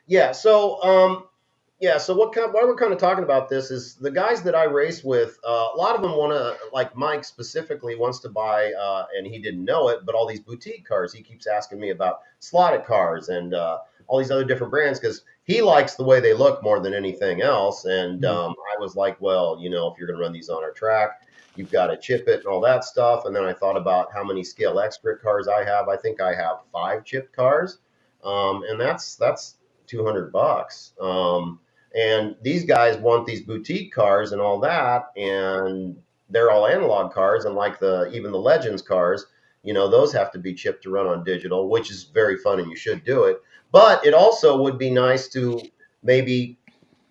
Yeah. So why we're kind of talking about this is the guys that I race with. A lot of them want to, like Mike specifically, wants to buy, and he didn't know it, but all these boutique cars. He keeps asking me about slotted cars and all these other different brands because he likes the way they look more than anything else. And I was like, well, if you're going to run these on our track, you've got to chip it and all that stuff. And then I thought about how many scale expert cars I have. I think I have 5 chipped cars, and that's $200. And these guys want these boutique cars and all that, and they're all analog cars, and like even the Legends cars, those have to be chipped to run on digital, which is very fun, and you should do it. But it also would be nice to maybe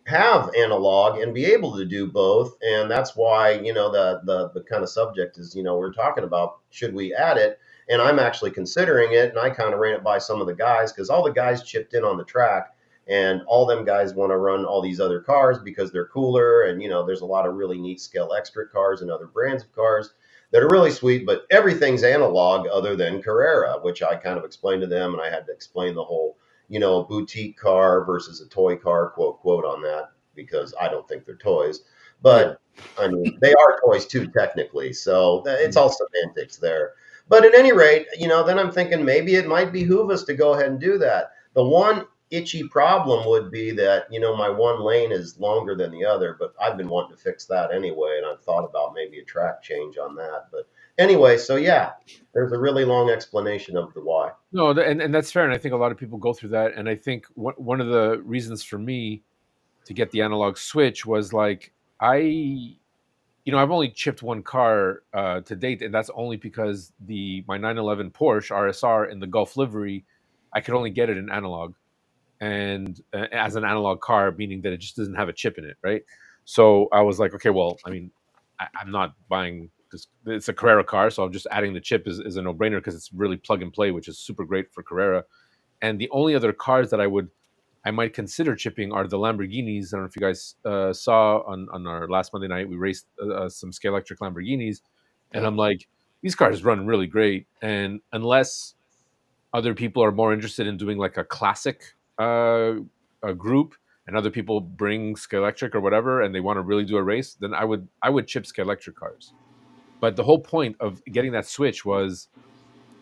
have analog and be able to do both, and that's why the kind of subject is we're talking about should we add it, and I'm actually considering it, and I kind of ran it by some of the guys because all the guys chipped in on the track, and all them guys want to run all these other cars because they're cooler, and there's a lot of really neat scale extra cars and other brands of cars that are really sweet, but everything's analog other than Carrera, which I kind of explained to them, and I had to explain the whole boutique car versus a toy car, quote on that, because I don't think they're toys. But I mean, they are toys too, technically. So it's all semantics there. But at any rate, then I'm thinking maybe it might behoove us to go ahead and do that. The one itchy problem would be that, my one lane is longer than the other, but I've been wanting to fix that anyway. And I've thought about maybe a track change on that. But anyway, so yeah, there's a really long explanation of the why. No, and that's fair, and I think a lot of people go through that. And I think one of the reasons for me to get the analog switch was like I've only chipped one car to date, and that's only because my 911 Porsche RSR in the Gulf livery, I could only get it in analog, and as an analog car, meaning that it just doesn't have a chip in it, right? So I was like, okay, well, I mean, I'm not buying this. It's a Carrera car, so I'm just adding the chip is a no brainer because it's really plug and play, which is super great for Carrera. And the only other cars that I might consider chipping are the Lamborghinis. I don't know if you guys saw on our last Monday night, we raced some scale electric Lamborghinis, and I'm like, these cars run really great, and unless other people are more interested in doing like a classic a group, and other people bring scale electric or whatever, and they want to really do a race, then I would chip scale electric cars. But the whole point of getting that switch was,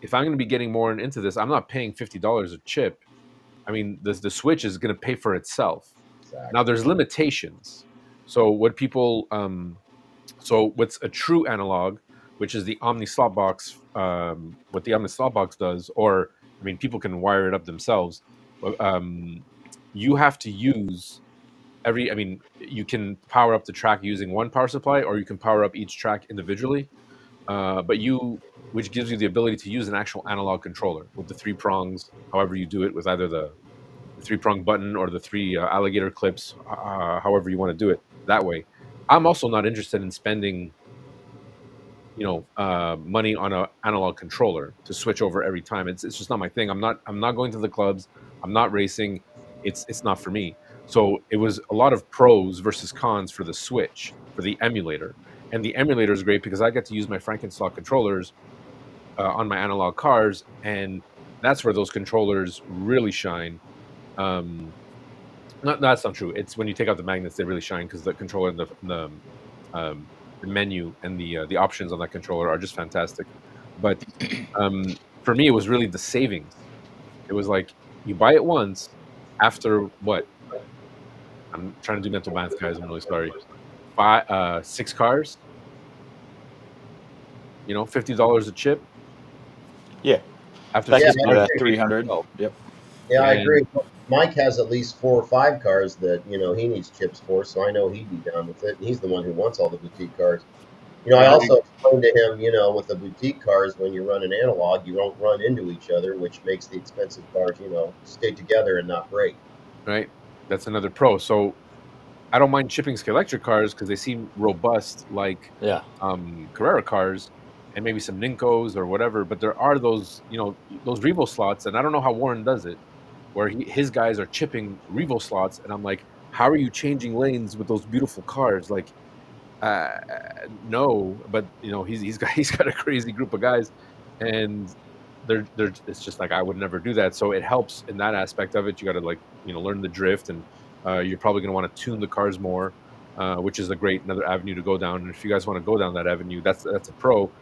if I'm going to be getting more into this, I'm not paying $50 a chip. I mean, the switch is going to pay for itself. Exactly. Now, there's limitations. So what's a true analog, which is the Omni slot box, what the Omni slot box does, or I mean, people can wire it up themselves. You have to use you can power up the track using one power supply, or you can power up each track individually. Which gives you the ability to use an actual analog controller with the 3 prongs, however you do it, with either the 3-prong button or the 3 alligator clips, however you want to do it that way. I'm also not interested in spending, money on an analog controller to switch over every time. It's just not my thing. I'm not going to the clubs. I'm not racing. It's not for me. So it was a lot of pros versus cons for the Switch for the emulator, and the emulator is great because I get to use my Frankenstock controllers on my analog cars, and that's where those controllers really shine. Um, not that's not true. It's when you take out the magnets they really shine because the controller and the menu and the options on that controller are just fantastic. But for me, it was really the savings. It was like you buy it once after what? I'm trying to do mental math, guys. I'm really sorry. 6 cars. $50 a chip. Yeah, After that Yeah, gets 6 me I cars, to agree. 300. oh, Yep. Yeah, I and agree. Mike has at least 4 or 5 cars that he needs chips for, so I know he'd be down with it. And he's the one who wants all the boutique cars. I there also explained to him, with the boutique cars, when you run an analog, you don't run into each other, which makes the expensive cars, stay together and not break. right? That's another pro. So I don't mind chipping electric cars because they seem robust, like Yeah. Carrera cars, and maybe some Ninkos or whatever. But there are those Revo slots, and I don't know how Warren does it, where his guys are chipping Revo slots, and I'm like, how are you changing lanes with those beautiful cars? Like, uh, no, but he's got he's got a crazy group of guys, and they're it's just like I would never do that. So it helps in that aspect of it. You got to learn the drift, and you're probably going to want to tune the cars more, which is another avenue to go down. And if you guys want to go down that avenue, that's a pro.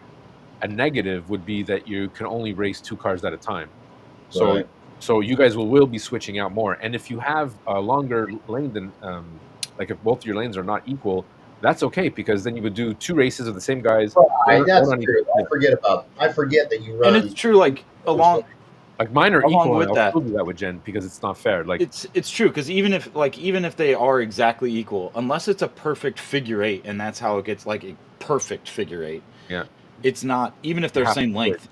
A negative would be that you can only race 2 cars at a time. So Right. so you guys will be switching out more. And if you have a longer lane than like if both your lanes are not equal, that's okay because then you would do 2 races of the same guys, Right. one That's on each. true. Yeah. I forget that you And it's run true. Like each lane. Like mine are along equal, and with I'll that, still do that with Jen because it's not fair. Like it's true because even if they are exactly equal, unless it's a perfect figure eight, and that's how it gets like a perfect figure eight. yeah, It's not even if you they're have to same switch. length.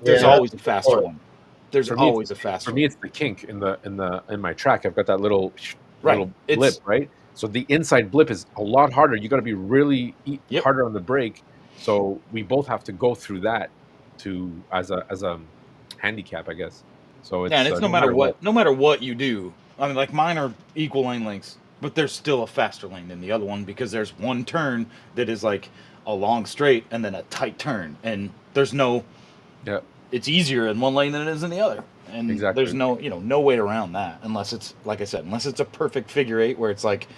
Yeah, There's Yeah. always that's a a good faster point. one. There's For me, always a faster one. it's the kink in my track. I've got that little Right. blip, It's right? So the inside blip is a lot harder. You got to be really yep. harder on the brake. So we both have to go through that to as a handicap, I guess. So Yeah, and it's it's no matter what. no matter what you do. I mean, like mine are equal lane lengths, but there's still a faster lane than the other one because there's one turn that is like a long straight and then a tight turn, and there's no. Yeah, It's easier in one lane than it is in the other, and there's exactly. no way around that unless it's like I said, unless it's a perfect figure eight where it's like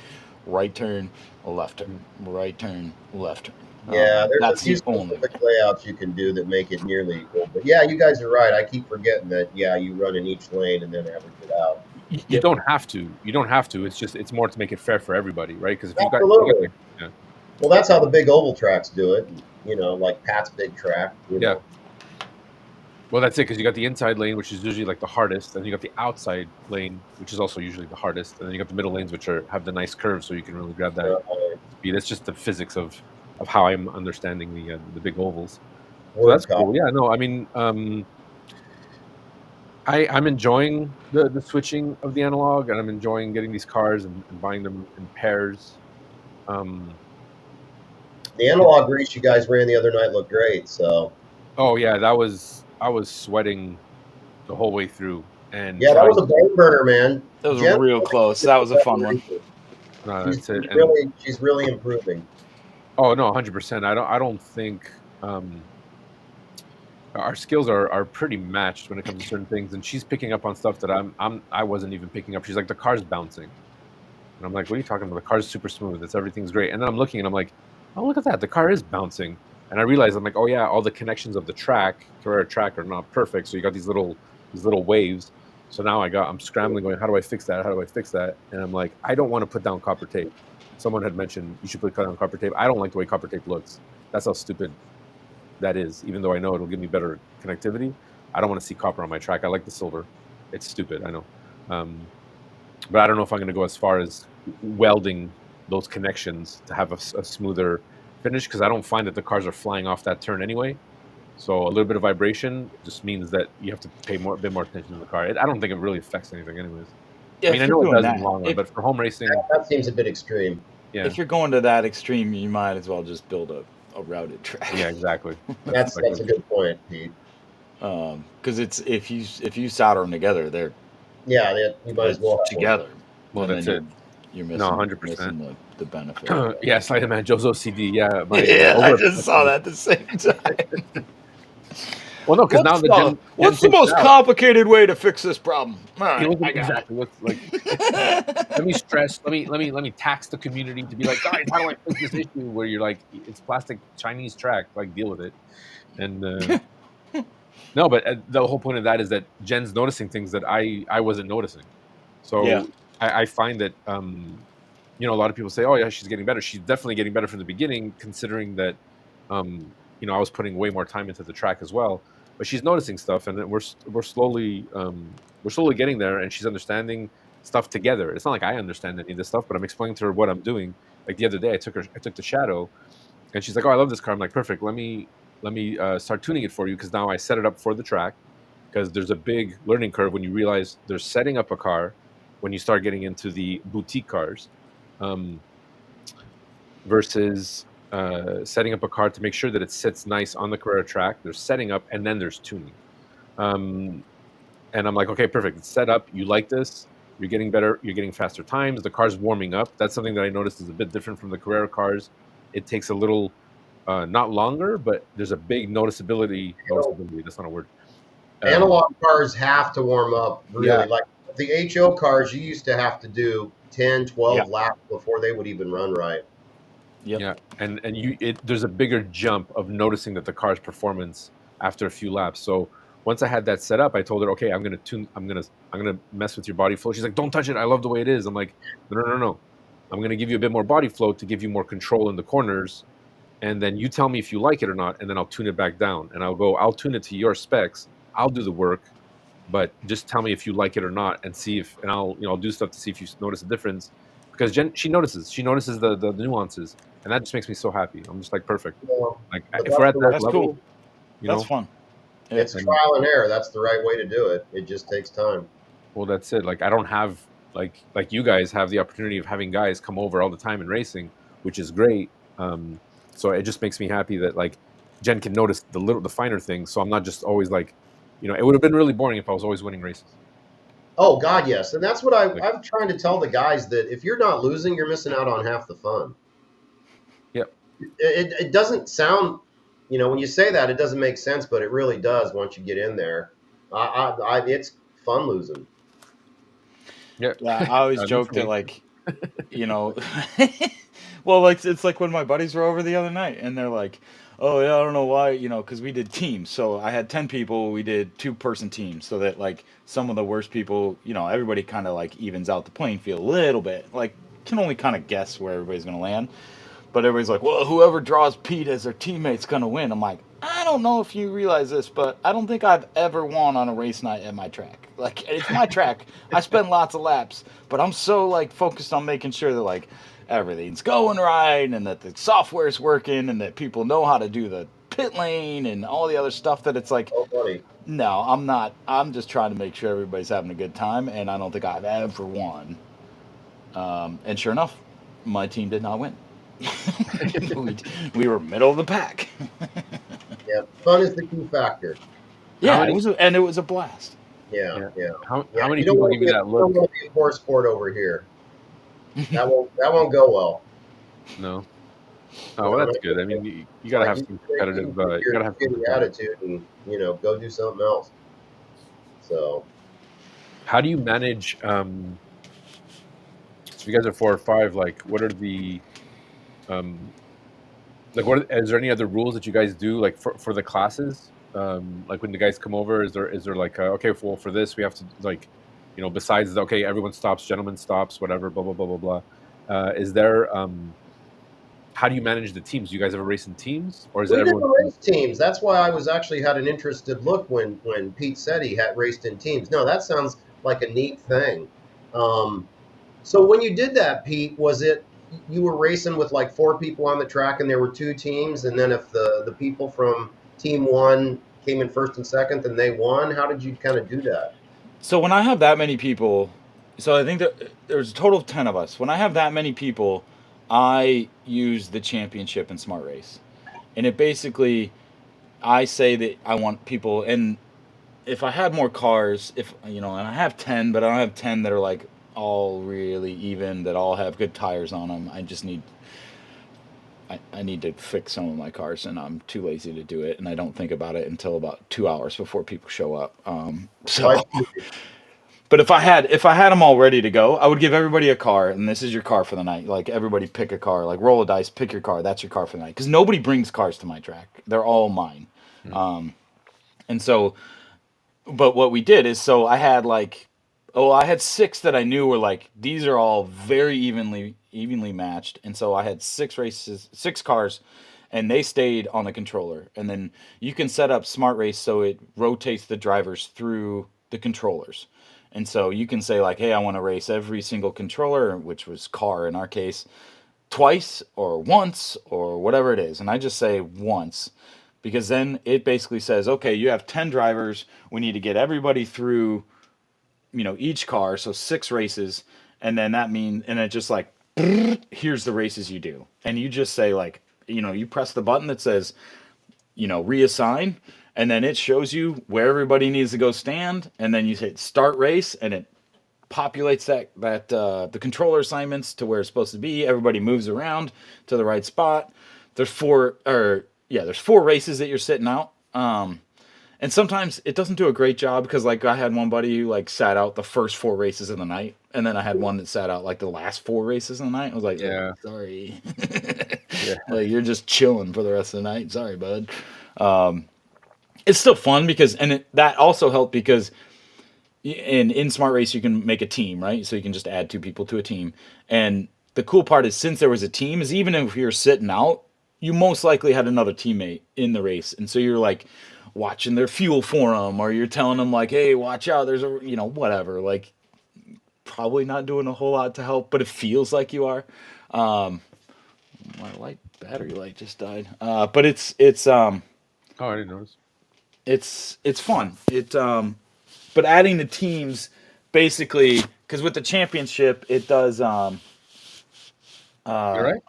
right turn, left turn, right turn, left turn. Yeah, there's a That's few the only way. specific layouts you can do that make it nearly equal. But yeah, you guys are right. I keep forgetting that. Yeah, you run in each lane and then average it out. You don't have to. You don't have to. It's more to make it fair for everybody, right? Because if you got Absolutely. yeah, Well, that's how the big oval tracks do it. Like Pat's big track. yeah. Well, that's it because you got the inside lane, which is usually like the hardest, and you got the outside lane, which is also usually the hardest, and then you got the middle lanes, which have the nice curves, so you can really grab that speed. It's just the physics of how I'm understanding the big ovals. So that's Word cop. cool. Yeah, no, I mean, I'm enjoying the switching of the analog, and I'm enjoying getting these cars and buying them in pairs. Um, The analog race you guys ran the other night looked great. So oh yeah, I was sweating the whole way through and yeah, that was trying a to. bone burner, man. That was Jen, real close. That was a fun one. That's it. she's And really improving. oh no, 100%. I don't think our skills are pretty matched when it comes to certain things, and she's picking up on stuff that I wasn't even picking up. She's like, the car's bouncing, and I'm like, what are you talking about? The car's super smooth. Everything's great. And then I'm looking and I'm like, oh, look at that, the car is bouncing. And I realize I'm like, oh yeah, all the connections of the Carrera track are not perfect. So you got these little waves. So now I'm scrambling, going, how do I fix that? How do I fix that? And I'm like, I don't want to put down copper tape. Someone had mentioned you should put down copper tape. I don't like the way copper tape looks. That's how stupid that is. Even though I know it'll give me better connectivity, I don't want to see copper on my track. I like the silver. It's stupid, I know. But I don't know if I'm going to go as far as welding those connections to have a smoother finish because I don't find that the cars are flying off that turn anyway. So a little bit of vibration just means that you have to pay a bit more attention to the car. I don't think it really affects anything, anyways. Yeah, I mean, I if you're know it doing does in that, the long run, but for home racing, That seems a bit extreme. yeah, if you're going to that extreme, you might as well just build a routed track. yeah, exactly. That's a good point, Pete. Because it's if you solder them together, they're Yeah, you might as well have one. together. Well, And that's then it. you're No, missing 100%. the benefit of it. Yeah, Slight Man, Joe's OCD. Yeah, my Yeah, I over. just saw that at the same time. Well, no, because now the Jen What's the takes most it out. complicated way to fix this problem? All It right, wasn't I got exactly what's like. Let me stress. Let me tax the community to be like, guys, how do I fix this issue? Where you're like, it's plastic Chinese track, like deal with it. And no, but the whole point of that is that Jen's noticing things that I wasn't noticing. Yeah. So I find that a lot of people say, oh yeah, she's getting better. She's definitely getting better from the beginning, considering that I was putting way more time into the track as well. But she's noticing stuff, and then we're slowly getting there, and she's understanding stuff together. It's not like I understand any of this stuff, but I'm explaining to her what I'm doing. Like the other day, I took the Shadow, and she's like, "Oh, I love this car." I'm like, "Perfect. Let me start tuning it for you because now I set it up for the track because there's a big learning curve when you realize there's setting up a car when you start getting into the boutique cars um, versus setting up a car to make sure that it sits nice on the Carrera track. There's setting up and then there's tuning. Um, and I'm like, okay, perfect. It's set up. You like this. You're getting better. You're getting faster times. The car's warming up. That's something that I noticed is a bit different from the Carrera cars. It takes a little, not longer, but there's a big noticeability. Noticeability. That's not a word. Analog cars have to warm up Yeah, really. Like the HO cars, you used to have to do 10, Yeah. 12 laps before they would even run right. Yep. yeah, and there's a bigger jump of noticing that the car's performance after a few laps. So once I had that set up, I told her, okay, I'm gonna mess with your body flow. She's like, don't touch it. I love the way it is. I'm like, no, no, no, no. I'm gonna give you a bit more body flow to give you more control in the corners, and then you tell me if you like it or not, and then I'll tune it back down, and I'll tune it to your specs. I'll do the work, but just tell me if you like it or not, and see if, and I'll do stuff to see if you notice a difference, because Jen, she notices the nuances, and that just makes me so happy. I'm just like, perfect. You know, Like but if we're that's at the that That's level, cool. you That's know, fun. Yeah. it's and trial and error. That's the right way to do it. It just takes time. well, that's it. Like I don't have like you guys have the opportunity of having guys come over all the time in racing, which is great. So it just makes me happy that like Jen can notice the finer things. So I'm not just always like, it would have been really boring if I was always winning races. Oh God, yes, and that's what Like, I'm trying to tell the guys that if you're not losing, you're missing out on half the fun. yeah, It doesn't sound, when you say that, it doesn't make sense, but it really does once you get in there. It's fun losing. yeah. Yeah, I always Not joke for that me. like, you know, well, like it's like when my buddies were over the other night, and they're like, "Oh yeah, I don't know why," because we did teams. So I had 10 people. We did 2-person teams, so that like some of the worst people, everybody kind of like evens out the playing field a little bit. Like can only kind of guess where everybody's gonna land. But everybody's like, well, whoever draws Pete as their teammate's gonna win. I'm like, I don't know if you realize this, but I don't think I've ever won on a race night at my track. Like, it's my track. I spend lots of laps, but I'm so like focused on making sure that like everything's going right and that the software's working and that people know how to do the pit lane and all the other stuff that it's like, Oh, buddy. no, I'm not. I'm just trying to make sure everybody's having a good time, and I don't think I've ever won. And sure enough, my team did not win. we, we were middle of the pack. Yeah, fun is the key factor. How Yeah, many? and it was a blast. Yeah, Yeah. yeah, yeah. How many You don't people want give to you be that you look? don't want to be a poor sport over here. That won't go well. No. Oh, well, No, that's no. good. I mean, you It's got to like have you some can competitive. keep You got your to have shitty competition. attitude and go do something else. So How do you manage? If you guys are 4 or 5, like, what are the um, like? Is there any other rules that you guys do, like for the classes? Like when the guys come over, is there like okay, for this we have to like, besides the okay, everyone stops, gentlemen stops, whatever, blah blah blah blah blah. Is there how do you manage the teams? Do you guys ever race in teams, or is it we never everyone? raced teams. That's why I was actually had an interested look when Pete said he had raced in teams. No, that sounds like a neat thing. Um, so when you did that, Pete, was it you were racing with like 4 people on the track and there were 2 teams, and then if the people from team one came in first and second, then they won? How did you kind of do that? So when I have that many people, so I think that there's a total of 10 of us. When I have that many people, I use the championship in Smart Race. And it basically, I say that I want people, and if I had more cars, if and I have 10, but I don't have 10 that are like all really even, that all have good tires on them. I need to fix some of my cars, and I'm too lazy to do it, and I don't think about it until about 2 hours before people show up. Well, But if I had them all ready to go, I would give everybody a car, and this is your car for the night. Like everybody pick a car, like roll a dice, pick your car. That's your car for the night, because nobody brings cars to my track. They're all mine. Hmm. And so, but what we did is, so I had like, oh, I had six that I knew were like, these are all very evenly matched, and so I had six races, six cars, and they stayed on the controller. And then you can set up smart race so it rotates the drivers through the controllers. And so you can say like, hey, I want to race every single controller, which was car in our case, twice or once or whatever it is. And I just say once, because then it basically says, okay, you have 10 drivers. We need to get everybody through, each car. So six races. And then that means, and it just like, here's the races you do. And you just say like, you press the button that says, reassign. And then it shows you where everybody needs to go stand. And then you hit start race, and it populates the controller assignments to where it's supposed to be. Everybody moves around to the right spot. There's four races that you're sitting out. And sometimes it doesn't do a great job, because like I had one buddy who like sat out the first four races of the night, and then I had one that sat out like the last four races of the night. I was like, Yeah. sorry, Yeah. like you're just chilling for the rest of the night. Sorry, bud. It's still fun because, that also helped because in Smart Race you can make a team, right? So you can just add two people to a team. And the cool part is, since there was a team, is even if you're sitting out, you most likely had another teammate in the race, and so you're like watching their fuel for them, or you're telling them like, hey, watch out, there's a whatever, like probably not doing a whole lot to help, but it feels like you are. My battery light just died, but Oh, I didn't notice. it's fun. But adding the teams, basically, because with the championship it does You're right.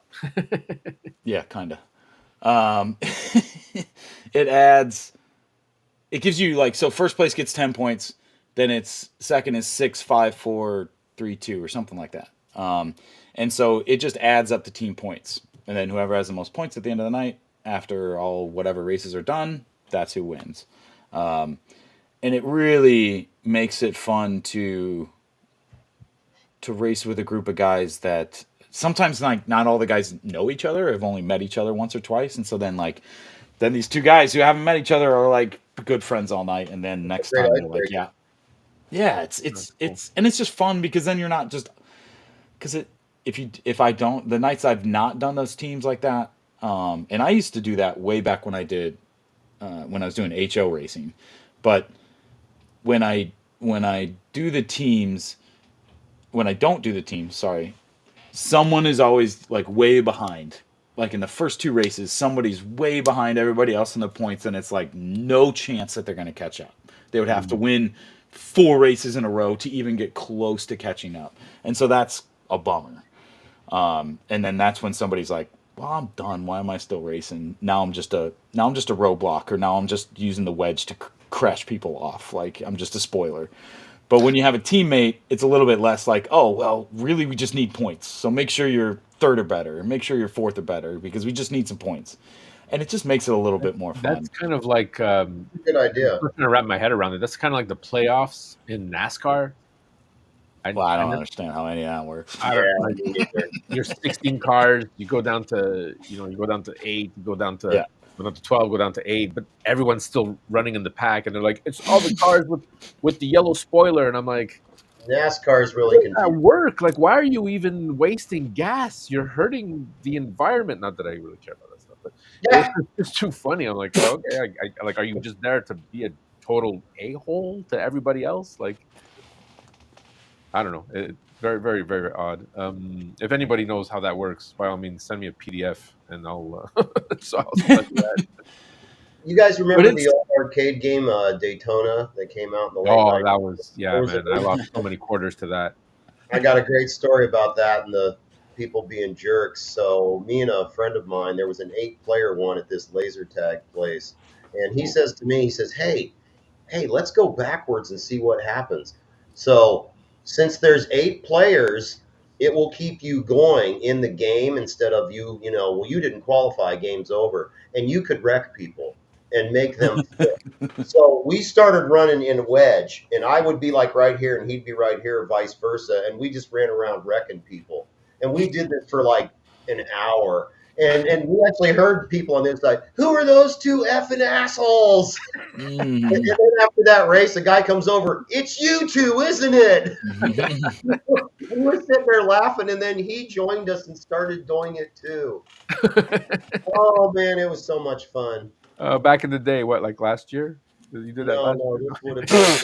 yeah, kind of. It adds, it gives you like, so first place gets 10 points, then it's second is 6, 5, 4, 3, 2, or something like that. And so it just adds up to team points, and then whoever has the most points at the end of the night, after all whatever races are done, that's who wins. And it really makes it fun to race with a group of guys that sometimes, like, not all the guys know each other, have only met each other once or twice, and so then these two guys who haven't met each other are like good friends all night, and then next great time they're like, icebreaker. yeah, That's cool. and it's just fun, because then you're not just, because if I don't, the nights I've not done those teams like that, and I used to do that way back when I did when I was doing HO racing, but when I do the teams, when I don't do the teams, sorry, someone is always like way behind. Like in the first two races, somebody's way behind everybody else in the points, and it's like no chance that they're going to catch up. They would have to win four races in a row to even get close to catching up, and so that's a bummer. And then that's when somebody's like, "Well, I'm done. Why am I still racing? Now I'm just a roadblock, or now I'm just using the wedge to crash people off. Like I'm just a spoiler." But when you have a teammate, it's a little bit less like, oh, well, really, we just need points. So make sure you're third or better, and make sure you're fourth or better, because we just need some points. And it just makes it a little bit more That's fun. kind of like Good idea. I'm trying to wrap my head around it. That's kind of like the playoffs in NASCAR. Well, I I don't never, understand how any of that works. I Yeah, don't like. me neither. You're 16 cars. You go down to you go down to 8. You Yeah. go down to 12. Go down to 8. But everyone's still running in the pack, and they're like, it's all the cars with the yellow spoiler, and I'm like, NASCAR is really how does that confusing. work? Like, why are you even wasting gas? You're hurting the environment. Not that I really care about that stuff, but Yeah, it's too funny. I'm like, oh, okay, like, are you just there to be a total a-hole to everybody else? Like, I don't know. Very, very, very odd. If anybody knows how that works, by all means, send me a PDF and I'll so I'll study that. you guys But remember the it's old arcade game Daytona that came out in the late oh, '90s? that was There yeah, was a, man. I lost so many quarters to that. I got a great story about that and the people being jerks. So me and a friend of mine, there was an 8-player one at this laser tag place, and he says to me, he says, "Hey, hey, let's go backwards and see what happens. So since there's 8 players, it will keep you going in the game instead of well, you didn't qualify, game's over. And you could wreck people and make them flip. So we started running in wedge, and I would be like right here, and he'd be right here, vice versa. And we just ran around wrecking people. And we did this for like an hour. And we actually heard people on the inside, who are those two effing assholes? And Mm. then after that race, a guy comes over. It's you two, isn't it? We were sitting there laughing, and then he joined us and started doing it too. Oh man, it was so much fun. Back in the day, what, like last year? You did that No, last no, year? this would have been.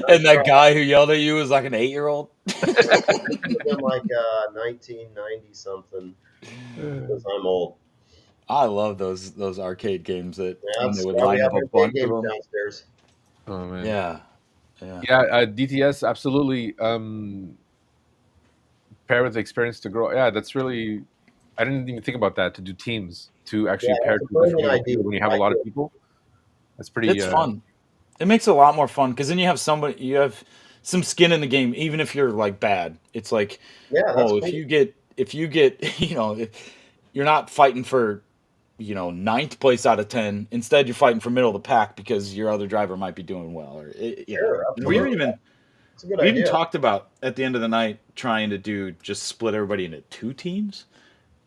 I'm And that sorry, guy who yelled at you was like an 8-year-old. this would have been like 1990 something because I'm old. I love those arcade games that Yeah, when they that's would why we line have up a arcade bunch of games them. downstairs. Oh man. Yeah, yeah. Yeah, DTS absolutely. Pair with the experience to grow. Yeah, that's really. I didn't even think about that, to do teams to Yeah, actually pair that's a two different brilliant people idea. when you have a I lot of did. people. That's pretty. It's fun. It makes it a lot more fun because then you have some skin in the game, even if you're like bad. It's like, Yeah, that's oh, cool. if you get, if you're not fighting for, ninth place out of 10. Instead, you're fighting for middle of the pack because your other driver might be doing well, or Sure, we were absolutely. even It's a good we even idea. talked about at the end of the night trying to do just split everybody into 2 teams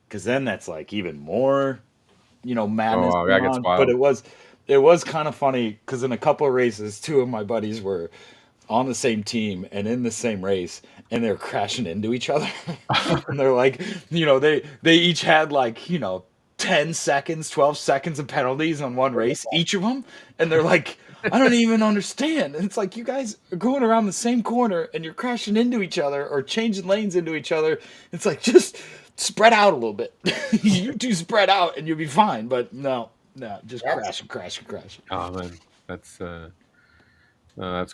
because then that's like even more Oh madness wow, going that gets on. But wild. it was kind of funny because in a couple of races, 2 of my buddies were on the same team and in the same race, and they're crashing into each other. And they're like, they each had like 10 seconds, 12 seconds of penalties on one race, each of them, and they're like, I don't even understand. And it's like you guys are going around the same corner and you're crashing into each other or changing lanes into each other. It's like just spread out a little bit. You two spread out and you'll be fine. But no, no, just That's crash and crash and crash. Oh man, that's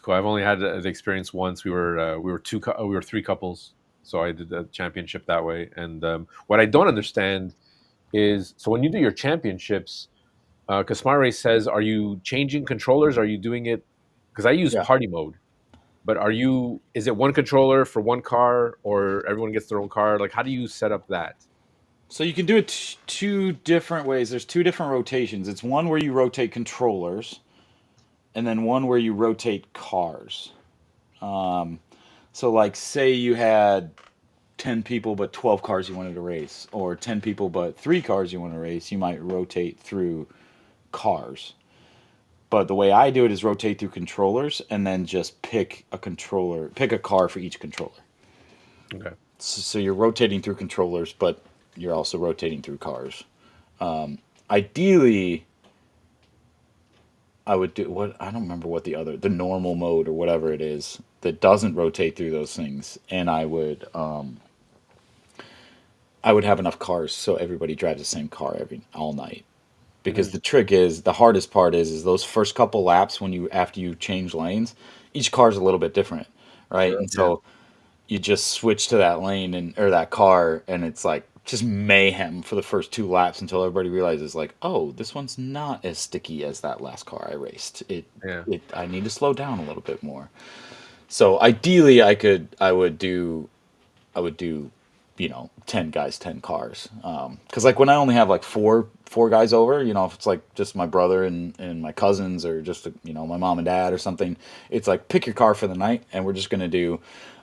cool. I've only had the experience once. We were 3 couples, so I did the championship that way. And what I don't understand is, so when you do your championships, because Smart Race says, are you changing controllers? Are you doing it? Because I use Yeah. party mode, but is it one controller for one car, or everyone gets their own car? Like, how do you set up that? So you can do it 2 different ways. There's 2 different rotations. It's one where you rotate controllers, and then one where you rotate cars. Um, so, like, say you had 10 people but 12 cars you wanted to race, or 10 people but 3 cars you want to race, you might rotate through cars. But the way I do it is rotate through controllers and then just pick a car for each controller. Okay. So you're rotating through controllers, but you're also rotating through cars. Ideally, I would do what I don't remember what the normal mode or whatever it is that doesn't rotate through those things, and I would have enough cars so everybody drives the same car all night. Because Mhm. the trick is the hardest part is those first couple laps when you after you change lanes, each car is a little bit different, right? sure. And Yeah. so you just switch to that lane and or that car, and it's like just mayhem for the first 2 laps until everybody realizes like, oh, this one's not as sticky as that last car I raced. Yeah. I need to slow down a little bit more. So ideally, I would do 10 guys, 10 cars. Because like when I only have like four guys over, if it's like just my brother and my cousins or just my mom and dad or something, it's like pick your car for the night and we're just gonna do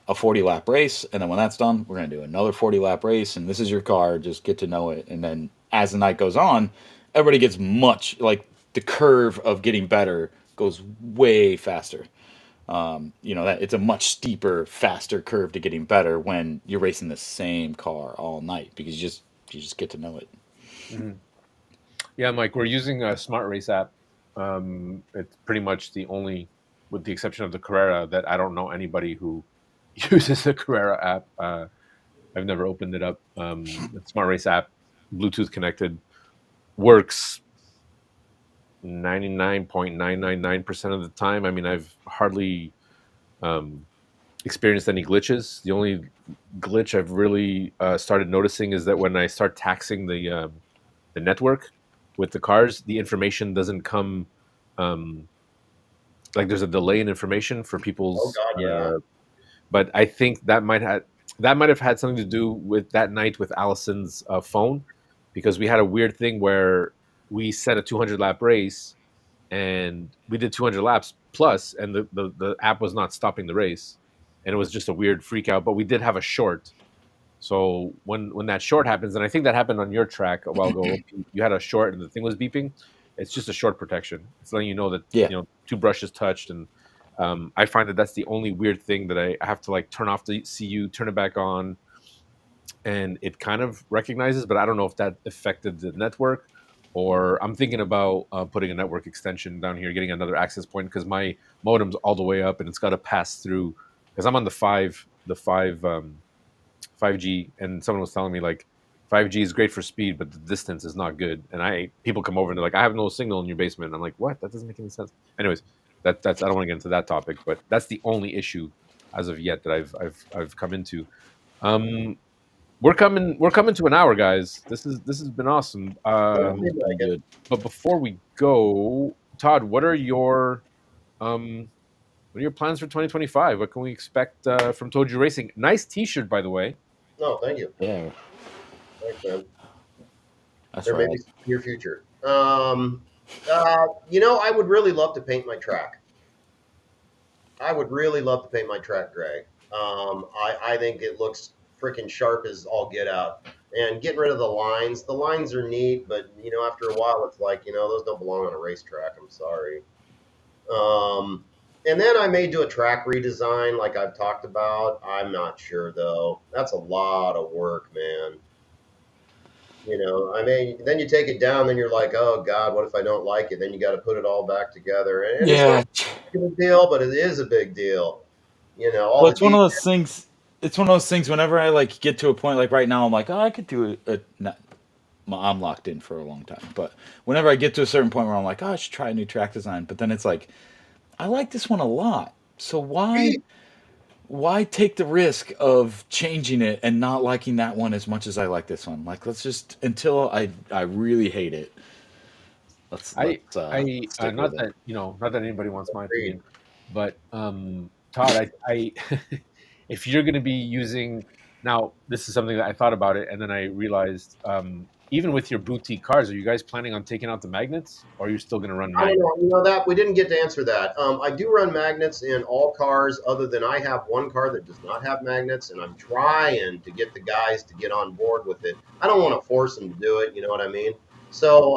a 40 lap race, and then when that's done, we're gonna do another 40 lap race, and this is your car. Just get to know it, and then as the night goes on, everybody gets much like the curve of getting better goes way faster. That it's a much steeper, faster curve to getting better when you're racing the same car all night because you just get to know it. Mhm. Yeah, Mike, we're using a Smart Race app. It's pretty much the only, with the exception of the Carrera, that I don't know anybody who uses the Carrera app. I've never opened it up. The Smart Race app, Bluetooth connected, works 99.999% of the time. I mean, I've hardly um, experienced any glitches. The only glitch I've really started noticing is that when I start taxing the network with the cars, the information doesn't come. like there's a delay in information for Oh people's. God, yeah. But I think that might have had something to do with that night with Allison's phone, because we had a weird thing where we set a 200 lap race and we did 200 laps plus, and the app was not stopping the race, and it was just a weird freak out. But we did have a short. So when that short happens, and I think that happened on your track a while ago, you had a short and the thing was beeping. It's just a short protection. It's letting you know that Yeah. two brushes touched, and I find that that's the only weird thing that I have to like turn off the CU, turn it back on, and it kind of recognizes. But I don't know if that affected the network, or I'm thinking about putting a network extension down here, getting another access point, because my modem's all the way up and it's got to pass through. Because I'm on the 5G, and someone was telling me like 5G is great for speed, but the distance is not good. And people come over and they're like, I have no signal in your basement. And I'm like, what? That doesn't make any sense. Anyways, that's I don't want to get into that topic, but that's the only issue as of yet that I've come into. Um, we're coming to an hour, guys. This has been awesome. Pretty good. But before we go, Todd, what are your plans for 2025? What can we expect from Toju Racing? Nice T-shirt, by the way. No, thank you. Yeah, Thanks, man. that's There may right. be some near future. I would really love to paint my track. I would really love to paint my track gray. I think it looks freaking sharp as all get out. And getting rid of the lines. The lines are neat, but after a while, it's like those don't belong on a racetrack. I'm sorry. And then I may do a track redesign, like I've talked about. I'm not sure though. That's a lot of work, man. I mean, then you take it down, then you're like, oh God, what if I don't like it? Then you got to put it all back together, and it's not Yeah. a big deal, but it is a big deal. All Well, the it's one of details. those things. It's one of those things. Whenever I like get to a point, like right now, I'm like, oh, I could do not. I'm locked in for a long time, but whenever I get to a certain point where I'm like, oh, I should try a new track design, but then it's like, I like this one a lot, so why take the risk of changing it and not liking that one as much as I like this one? Like, let's just until I really hate it. I I Stick not with it. that not that anybody wants my Agreed. opinion, but Todd, I if you're going to be using, now this is something that I thought about it, and then I realized, even with your boutique cars, are you guys planning on taking out the magnets, or are you still going to run I don't magnets? know. That we didn't get to answer that. I do run magnets in all cars, other than I have one car that does not have magnets, and I'm trying to get the guys to get on board with it. I don't want to force them to do it. You know what I mean? So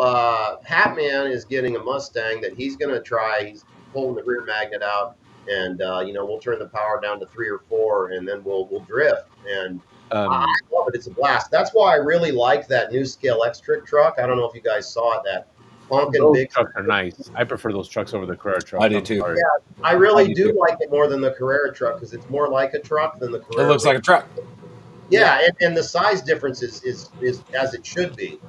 Hatman is getting a Mustang that he's going to try. He's pulling the rear magnet out, and we'll turn the power down to 3 or 4, and then we'll drift. And I Um, love it. It's a blast. That's why I really like that new Scale X trick truck. I don't know if you guys saw it. That honking those big. trucks are nice. I prefer those trucks over the Carrera I trucks. do I'm too. sorry. I I really do do too. like it more than the Carrera truck because it's more like a truck than the It Carrera looks like race. a truck. Yeah, and the size difference is as it should be.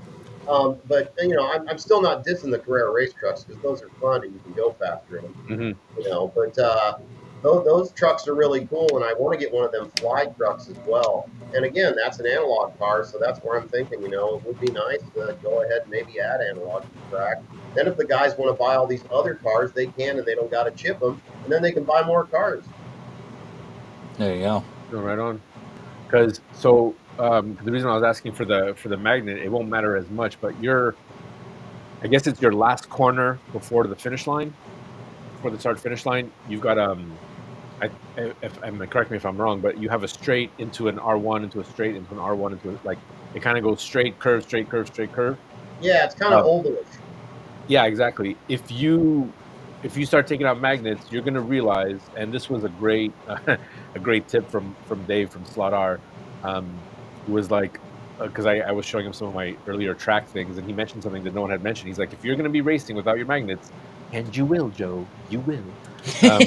But I'm still not dissing the Carrera race trucks because those are fun and you can go faster in them. Hmm. But those trucks are really cool, and I want to get one of them fly trucks as well. And again, that's an analog car, so that's where I'm thinking, it would be nice to go ahead and maybe add analog to the track. Then if the guys want to buy all these other cars, they can, and they don't got to chip them, and then they can buy more cars. There you go. No, right on. Because the reason I was asking for the magnet, it won't matter as much, but I guess it's your last corner before the finish line, before the start finish line. You've got correct me if I'm wrong, but you have a straight into an R1 into a straight into an R1 into like it kind of goes straight curve, straight curve, straight curve. Yeah, it's kind of Uh, ovalish. yeah, exactly. If you start taking out magnets, you're going to realize, and this was a great a great tip from Dave from Slot R, who was like, because I was showing him some of my earlier track things, and he mentioned something that no one had mentioned. He's like, if you're going to be racing without your magnets, and you will, Joe, you will. Um,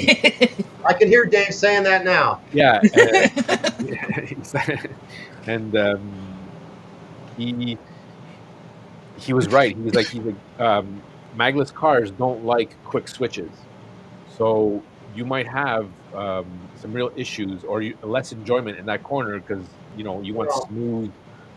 I can hear Dave saying that now. yeah, and he was right. He's like magless cars don't like quick switches, so you might have some real issues or less enjoyment in that corner because you want Well, smooth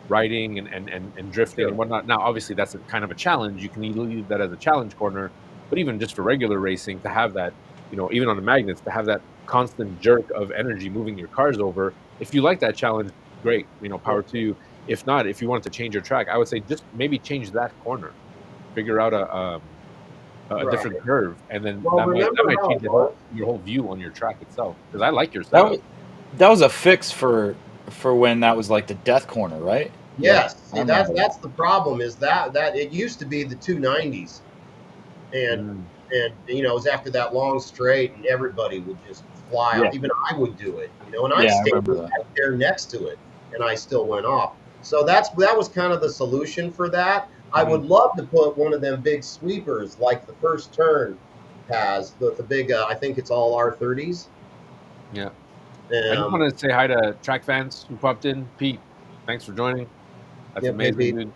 riding and drifting and sure. whatnot. Now, obviously, that's a kind of a challenge. You can leave that as a challenge corner, but even just for regular racing, to have that, even on the magnets, to have that constant jerk of energy moving your cars over. If you like that challenge, great, power to you. If not, if you wanted to change your track, I would say just maybe change that corner, figure out a Right. different curve, and then Well, that remember might how change it was? your whole view on your track itself. Because I like your That setup. was that was a fix for when that was like the death corner, right? Yeah, Yes. I See, that's remember. that's the problem. Is that it used to be the 290s, and Mm, it was after that long straight, and everybody would just fly Yeah, off. Even I would do it, and I'd yeah, I stand remember that. right there next to it, and I still went off. So that was kind of the solution for that. I would Mhm. love to put one of them big sweepers like the first turn has the big. I think it's all R30s. yeah. I just Um, want to say hi to track fans who popped in. Pete, thanks for joining. That's yep. Hey, amazing, Pete. dude.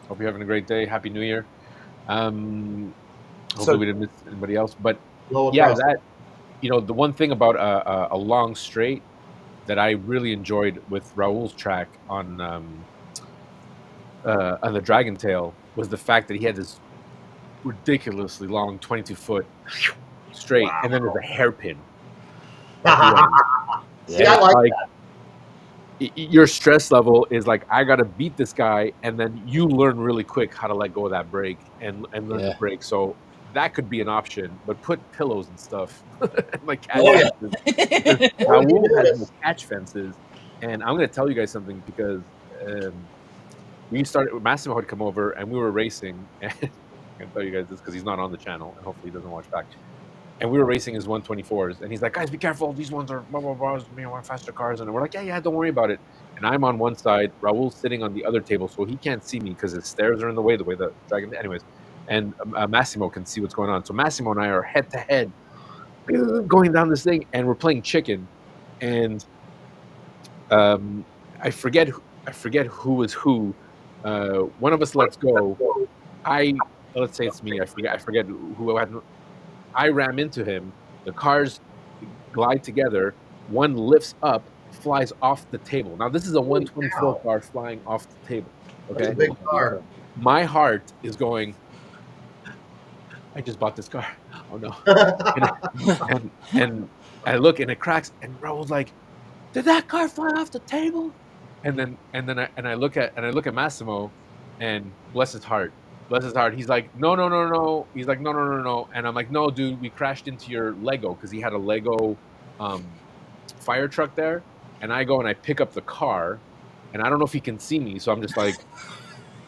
Hope you're having a great day. Happy New Year. Um, Hopefully So we didn't miss anybody else. But Low yeah, across. that the one thing about a long straight that I really enjoyed with Raul's track on the Dragon Tail was the fact that he had this ridiculously long 22-foot straight, and then there's a hairpin at the end, See, and I yeah, it's like like your stress level is like, I gotta beat this guy, and then you learn really quick how to let go of that brake and learn to yeah, brake. So that could be an option, but put pillows and stuff and like catch Oh yeah. yeah. fences, because Or you Raul has no notice. catch fences. And I'm gonna tell you guys something, because um, we started Massimo had come over and we were racing, and I'm gonna tell you guys this because he's not on the channel and hopefully he doesn't watch back. And we were racing his 124s, and he's like, "Guys, be careful! These ones are blah blah blah. Want faster cars." And we're like, "Yeah, don't worry about it." And I'm on one side, Raul's sitting on the other table, so he can't see me because his stairs are in the way the dragon. Anyways, and Massimo can see what's going on. So Massimo and I are head to head going down this thing, and we're playing chicken. And um, I forget who was who. One of us lets go. I Let's say it's me. I forget who had. I ram into him. The cars glide together. One lifts up, flies off the table. Now this is a Holy 124 cow! car flying off the table. That's a Okay, big car. my heart is going, I just bought this car. Oh no! And and I look and it cracks, and Raul's like, "Did that car fly off the table?" And I look at Massimo, and bless his heart. He's like, "No, no, no, no." He's like, "No, no, no, no." And I'm like, "No, dude, we crashed into your Lego," because he had a Lego um, fire truck there. And I go and I pick up the car, and I don't know if he can see me, so I'm just like,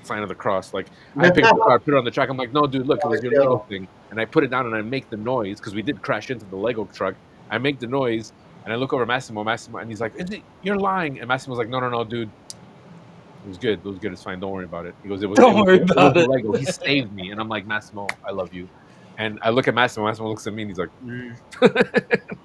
sign of the cross. Like, I pick up the car, put it on the track. I'm like, "No, dude, look, it was your Lego Show. thing." And I put it down and I make the noise because we did crash into the Lego truck. I make the noise and I look over Massimo, and he's like, "You're lying." And Massimo's like, "No, no, no, dude. It was good. It was good. It's fine. Don't worry about it." He goes, Don't worry it was about the it. Lego. He saved me." And I'm like, "Massimo, I love you." And I look at Massimo. Massimo looks at me and he's like,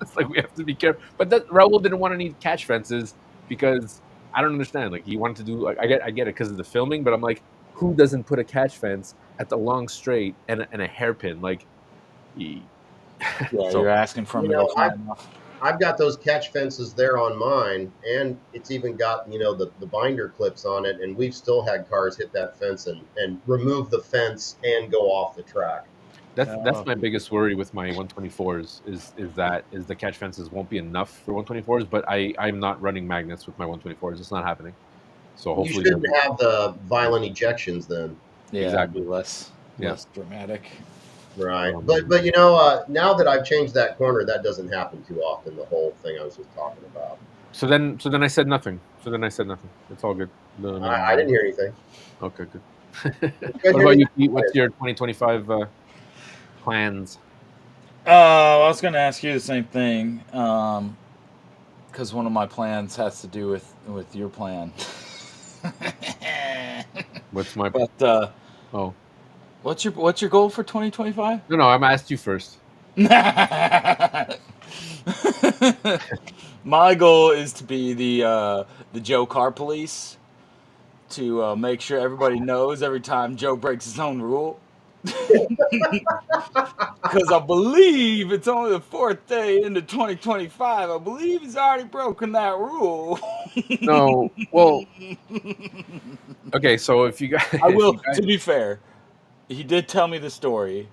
It's like, we have to be careful. But Raul didn't want any catch fences because I don't understand. Like, he wanted to do, like, I get it because of the filming, but I'm like, who doesn't put a catch fence at the long straight and a hairpin? Like, he, Yeah, so you're asking for You him to go know, fly off. I've got those catch fences there on mine, and it's even got the binder clips on it, and we've still had cars hit that fence and remove the fence and go off the track. that's Oh, my biggest worry with my 124s is the catch fences won't be enough for 124s, but I'm not running magnets with my 124s. It's not happening. So You hopefully shouldn't they're have the violent ejections then, yeah, it'd be exactly. Yeah. less dramatic. right? But Um, but now that I've changed that corner, that doesn't happen too often. The whole thing I was just talking about. so then I said nothing. It's all good. No, no, I didn't no. hear anything. Okay, good. Did you guys What hear about you, anything? Pete? What's your 2025 plans? I was gonna ask you the same thing, because one of my plans has to do with your plan. What's my But oh what's your goal for 2025? no, I'm asked you first. My goal is to be the Joe Car Police, to make sure everybody knows every time Joe breaks his own rule. Because I believe it's only the fourth day into 2025. I believe he's already broken that rule. No, well, okay. So if you guys, I if will. you guys, To be fair, he did tell me the story,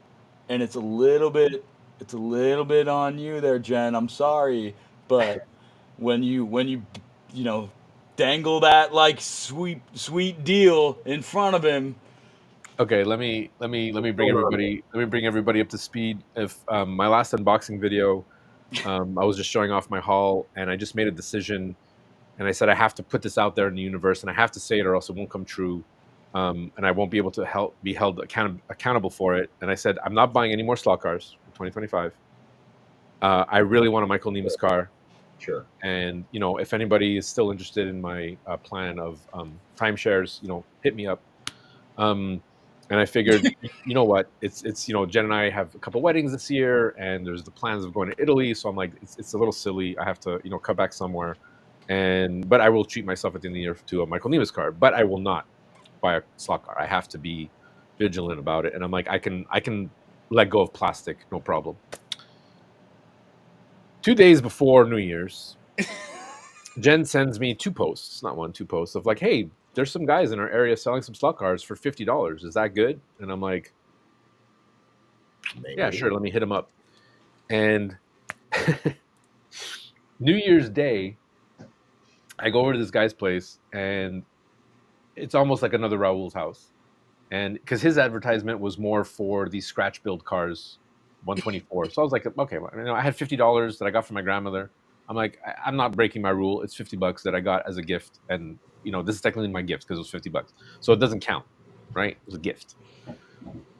and it's a little bit. it's a little bit on you there, Jen. I'm sorry, but when you you know dangle that like sweet deal in front of him. Okay, let me bring everybody up to speed. If my last unboxing video, I was just showing off my haul, and I just made a decision, and I said I have to put this out there in the universe, and I have to say it, or else it won't come true, and I won't be able to be held accountable for it. And I said I'm not buying any more slot cars for 2025. I really want a Michael Nemus car, Sure. and if anybody is still interested in my plan of timeshares, hit me up. And I figured, you know what? It's Jen and I have a couple weddings this year, and there's the plans of going to Italy. So I'm like, it's a little silly. I have to cut back somewhere, but I will treat myself at the end of the year to a Michael Nevis car. But I will not buy a slot car. I have to be vigilant about it. And I'm like, I can let go of plastic, no problem. 2 days before New Year's, Jen sends me two posts of like, hey, there's some guys in our area selling some slot cars for $50. Is that good? And I'm like, Maybe. yeah, sure. Let me hit him up. And New Year's Day, I go over to this guy's place, and it's almost like another Raul's house. And because his advertisement was more for these scratch build cars, 124. So I was like, okay, I had $50 that I got from my grandmother. I'm like, I'm not breaking my rule. It's $50 that I got as a gift, and this is technically my gift because it was $50, so it doesn't count, right? It was a gift.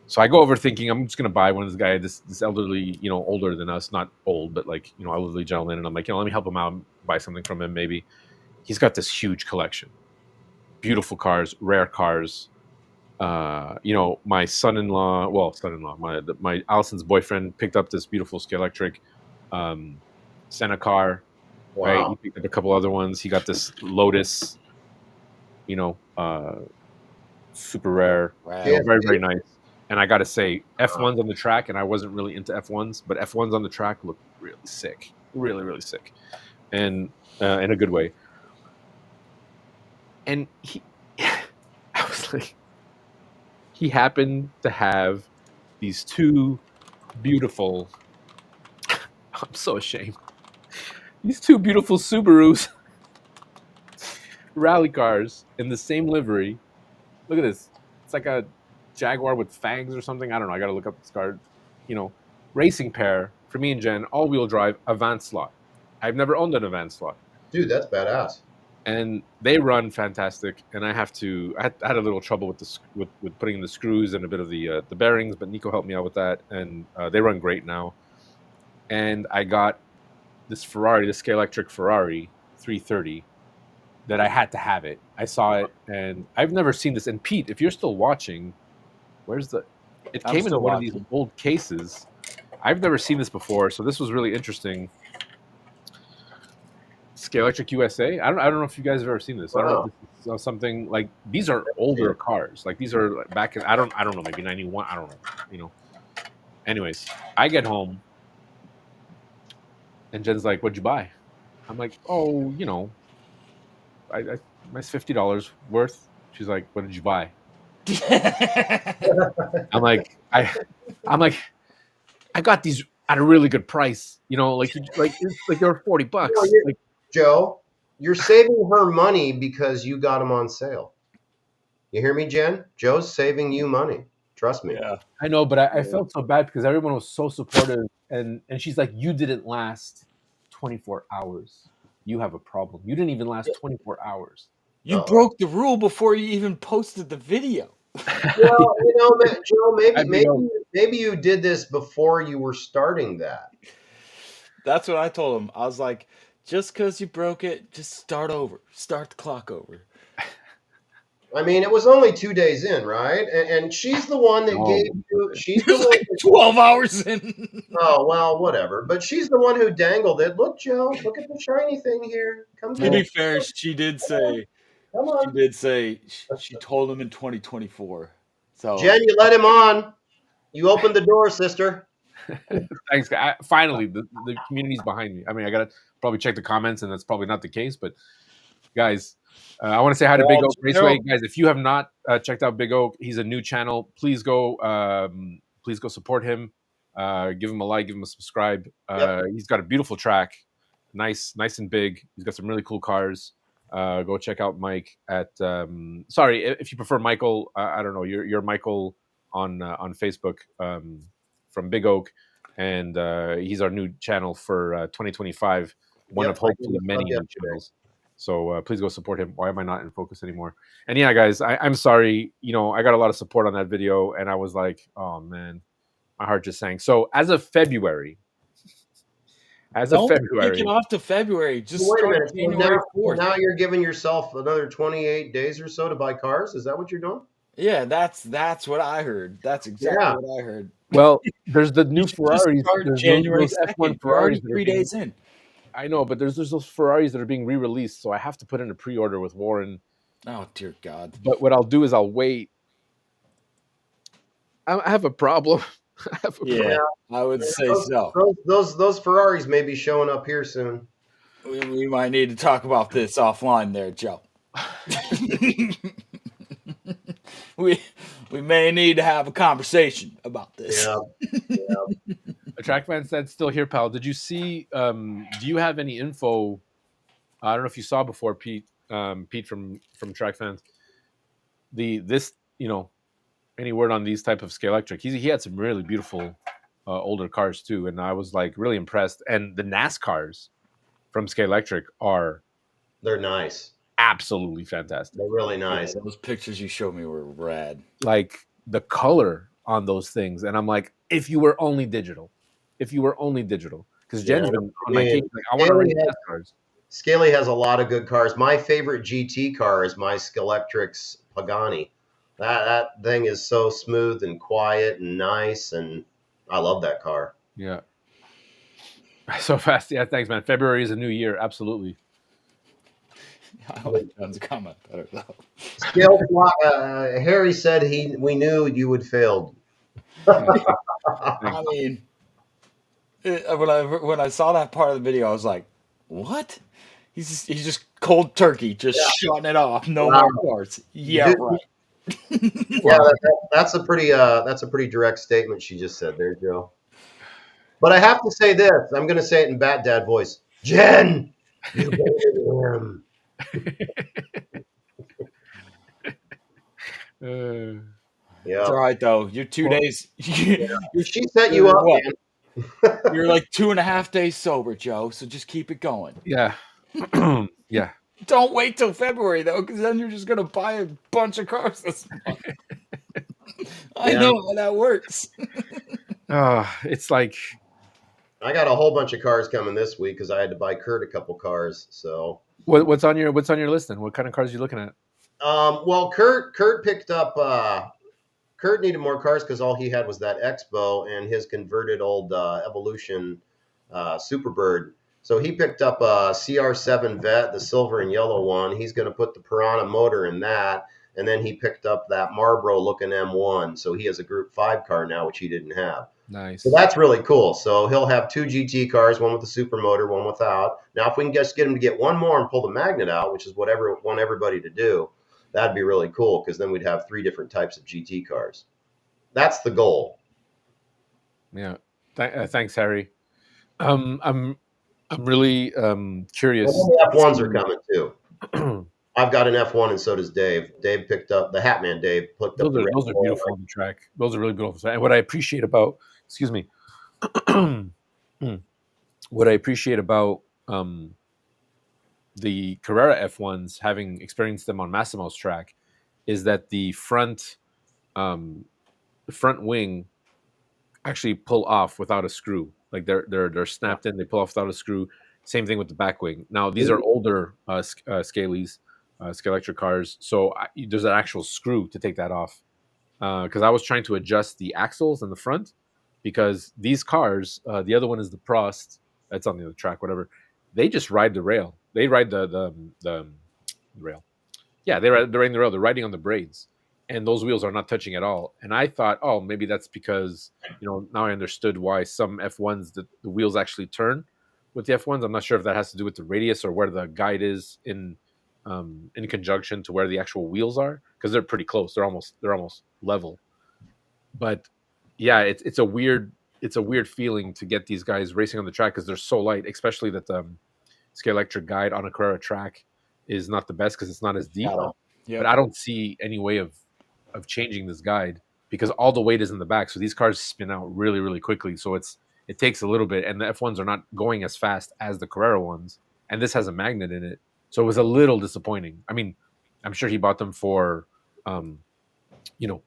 So I go over thinking I'm just gonna buy one of this guy, this elderly, older than us, not old, but like elderly gentleman, and I'm like, let me help him out, buy something from him. Maybe he's got this huge collection, beautiful cars, rare cars. My son-in-law, my Allison's boyfriend picked up this beautiful Scalextric Senna car. Wow. Right? He picked up a couple other ones. He got this Lotus, super rare, Wow. very, very nice. And I got to say, F1s on the track, and I wasn't really into F1s, but F1s on the track look really sick, really, really sick, and in a good way. And I was like, he happened to have these two beautiful, I'm so ashamed, these two beautiful Subarus, rally cars in the same livery. Look at this. It's like a Jaguar with fangs or something. I don't know. I got to look up this car. Racing pair for me and Jen, all-wheel drive, Avant slot. I've never owned an Avant slot. Dude, that's badass. And they run fantastic. And I had a little trouble with putting in the screws and a bit of the bearings, but Nico helped me out with that, and they run great now. And I got this Scalextric Ferrari 330 that I had to have it. I saw it, and I've never seen this. And Pete, if you're still watching, it came in one of these old cases. I've never seen this before, so this was really interesting. Scalextric USA. I don't know if you guys have ever seen this. Wow. I don't know if this is something like, these are older cars. Like, these are back in, I don't know, maybe 91. I don't know. Anyways, I get home, and Jen's like, "What'd you buy?" I'm like, "Oh, my $50 worth." She's like, "What did you buy?" I'm like, I got these at a really good price. They were $40. Joe, you're saving her money because you got them on sale. You hear me, Jen? Joe's saving you money. Trust me. Yeah. I know, but I felt so bad because everyone was so supportive, and she's like, "You didn't last 24 hours. You have a problem. You didn't even last 24 hours. You broke the rule before you even posted the video." Well, Joe, maybe you did this before you were starting that. That's what I told him. I was like, just because you broke it, just start over. Start the clock over. I mean, it was only 2 days in, right? And she's the one that gave you. She's the one. Like 12 hours in. Oh, well, whatever. But she's the one who dangled it. Look, Joe, look at the shiny thing here. Come To be fair, she did say. Come on. She did say she told him in 2024. So Jen, you let him on. You opened the door, sister. Thanks, guys. Finally, the community's behind me. I mean, I gotta probably check the comments, and that's probably not the case. But guys, I want to say hi to Big Oak Raceway. Guys, if you have not checked out Big Oak, he's a new channel. Please go support him. Give him a like, give him a subscribe. Yep. He's got a beautiful track, nice and big. He's got some really cool cars. Go check out Mike at. Sorry, if you prefer Michael, I don't know. You're Michael on Facebook from Big Oak, and he's our new channel for 2025. One Yep, of I hopefully gave many a new channels. So please go support him. Why am I not in focus anymore? And yeah, guys, I'm sorry. I got a lot of support on that video, and I was like, oh man, my heart just sank. So as of February, Don't kick it off to February. Just Wait a start minute. So January 4th. now you're giving yourself another 28 days or so to buy cars? Is that what you're doing? Yeah, that's what I heard. That's exactly Yeah. what I heard. well, there's the You new should just Ferraris. start There's January those F1 2nd. You're already Ferraris that are 3 being. days in. I know, but there's those Ferraris that are being re-released, so I have to put in a pre-order with Warren. Oh dear God. But what I'll do is I'll wait. I have a problem. I have a Yeah, problem. I would say those, so. Those Ferraris may be showing up here soon. We might need to talk about this offline there, Joe. we may need to have a conversation about this. Yeah. A TrackMan said, "Still here, pal. Did you see? Do you have any info? I don't know if you saw before, Pete. Pete from TrackFans. This any word on these type of Scalextric? He had some really beautiful older cars too, and I was like really impressed. And the NASCARs from Scalextric are They're nice. absolutely fantastic. They're really nice. Yeah, those pictures you showed me were rad. Like the color on those things, and I'm like, if you were only digital, because Jen's been on my case. Like, I want to run NASCARs. Scaly has a lot of good cars. My favorite GT car is my Scalextric's Pagani. That thing is so smooth and quiet and nice, and I love that car. Yeah. So fast. Yeah, thanks, man. February is a new year. Absolutely. I like John's comment better though. Scale Harry said we knew you would fail. I mean, when I saw that part of the video, I was like, "What?" He's just cold turkey, just shutting it off. No more cars. Yeah, right. Yeah, that's a pretty direct statement she just said there, Joe. But I have to say this. I'm going to say it in Bat Dad voice. Jen, you him. Yeah. It's all right though. You're 2 days. She set you up. Man. You're like 2.5 days sober, Joe. So just keep it going. Yeah. Yeah. Don't wait till February though, because then you're just gonna buy a bunch of cars this month. I know how that works. It's like I got a whole bunch of cars coming this week because I had to buy Kurt a couple cars. So what's on your list then? What kind of cars are you looking at? Well, Kurt picked up. Kurt needed more cars because all he had was that Expo and his converted old Evolution Superbird. So he picked up a CR7 Vet, the silver and yellow one. He's going to put the Piranha motor in that. And then he picked up that Marlboro-looking M1. So he has a Group 5 car now, which he didn't have. Nice. So that's really cool. So he'll have 2 GT cars, one with a super motor, one without. Now, if we can just get him to get one more and pull the magnet out, which is what I want everybody to do, that'd be really cool because then we'd have 3 different types of GT cars. That's the goal. Yeah. Thanks, Harry. I'm really curious. Well, the F1s are coming too. I've got an F1 and so does Dave. Dave picked up the Hatman. Dave picked up. Those are beautiful on the track. Those are really beautiful. And what I appreciate about, what I appreciate about the Carrera F1s, having experienced them on Massimo's track, is that the front wing actually pull off without a screw. Like they're snapped in, they pull off without a screw. Same thing with the back wing. Now these are older Scalextric cars, so there's an actual screw to take that off. Because I was trying to adjust the axles in the front, because these cars, the other one is the Prost, that's on the other track, whatever. They just ride the rail. They ride the rail. Yeah, they're riding the rail. They're riding on the braids, and those wheels are not touching at all. And I thought, oh, maybe that's because, now I understood why some F1s, the wheels actually turn with the F1s. I'm not sure if that has to do with the radius or where the guide is in conjunction to where the actual wheels are, because they're pretty close. They're almost level. But yeah, it's a weird it's a weird feeling to get these guys racing on the track because they're so light, especially that the Scale Electric guide on a Carrera track is not the best because it's not as deep. Shallow. But Yep. I don't see any way of changing this guide because all the weight is in the back. So these cars spin out really, really quickly. So it takes a little bit, and the F1s are not going as fast as the Carrera ones. And this has a magnet in it, so it was a little disappointing. I mean, I'm sure he bought them for,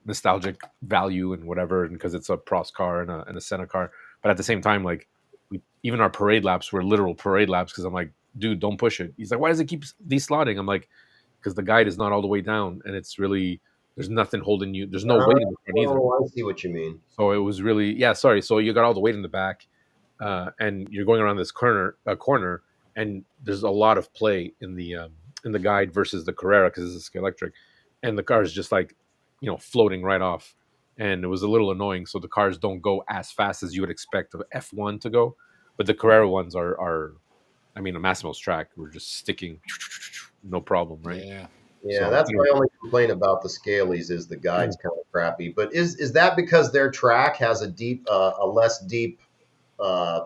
nostalgic value and whatever, and because it's a Prost car and a Senna car. But at the same time, like, even our parade laps were literal parade laps because I'm like, dude, don't push it. He's like, why does it keep deslotting? I'm like, because the guide is not all the way down, and it's really, there's nothing holding you. There's no weight in the front either. Oh, I see what you mean. So it was really, sorry. So you got all the weight in the back, and you're going around this corner, and there's a lot of play in the guide versus the Carrera because it's a electric, and the car is just like, floating right off, and it was a little annoying. So the cars don't go as fast as you would expect an F1 to go, but the Carrera ones are I mean, a Massimo's track, we're just sticking, no problem, right? Yeah. Yeah, So, that's my only complaint about the Scalies is the guide's kind of crappy. But is that because their track has a less deep? Yeah,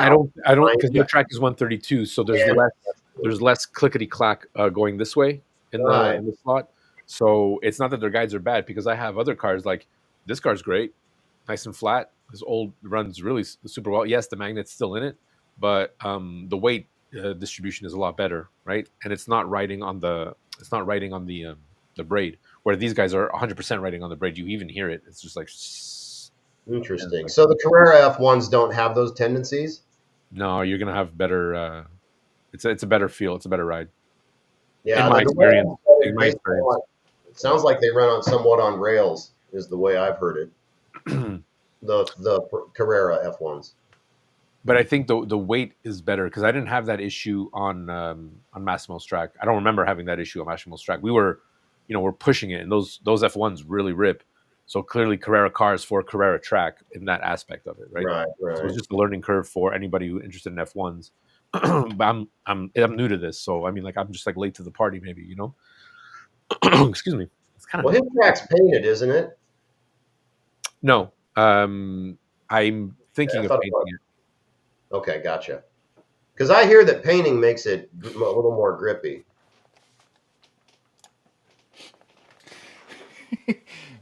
I don't because Yeah. their track is 132, so there's less clickety clack going this way in the slot. So it's not that their guides are bad because I have other cars like this car's great, nice and flat. This old runs really super well. Yes, the magnet's still in it, but the weight distribution is a lot better, right? And it's not riding on the braid, where these guys are 100% riding on the braid. You even hear it. It's just like interesting. So the Carrera F1s don't have those tendencies. No, you're gonna have better. It's a better feel. It's a better ride. Yeah, in my experience. It sounds like they run somewhat on rails, is the way I've heard it. the Carrera F1s. But I think the weight is better because I didn't have that issue on Massimo's track. I don't remember having that issue on Massimo's track. We were, we're pushing it, and those F1s really rip. So clearly, Carrera cars for Carrera track in that aspect of it, right? Right. So it's just a learning curve for anybody who's interested in F1s. But I'm new to this, so I mean, like, I'm just like late to the party, maybe, Excuse me. It's kind of his track's painted, isn't it? No, I'm thinking of painting it. Okay, gotcha. Because I hear that painting makes it a little more grippy.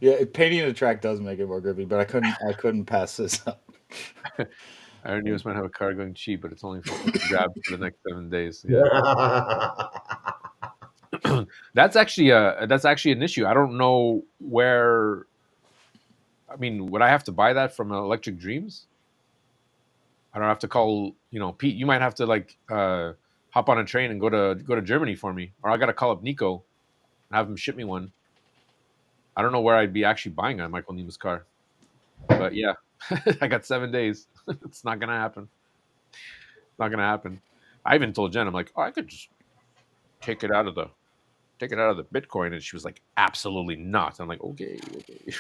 Yeah, painting the track does make it more grippy, but I couldn't pass this up. Aaron News might have a car going cheap, but it's only for grab for the next 7 days. Yeah. That's actually an issue. I don't know where. I mean, would I have to buy that from Electric Dreams? I don't have to call, Pete. You might have to hop on a train and go to Germany for me, or I got to call up Nico and have him ship me one. I don't know where I'd be actually buying a Michael Nima's car, but yeah, I got 7 days. It's not gonna happen. It's not gonna happen. I even told Jen, I'm like, I could just take it out of the Bitcoin, and she was like, absolutely not. I'm like, okay. It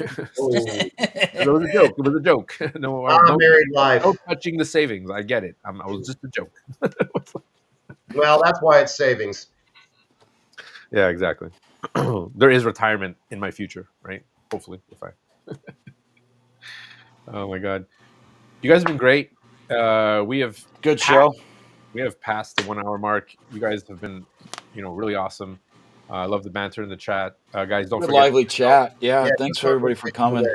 was a joke. It was a joke. No, married life. No touching the savings. I get it. I was just a joke. Well, that's why it's savings. Yeah, exactly. There is retirement in my future, right? Hopefully, if I. Oh my God, you guys have been great. We have good show. We have passed the 1 hour mark. You guys have been, really awesome. I love the banter in the chat, guys. Don't forget lively chat. Yeah, thanks for everybody for coming.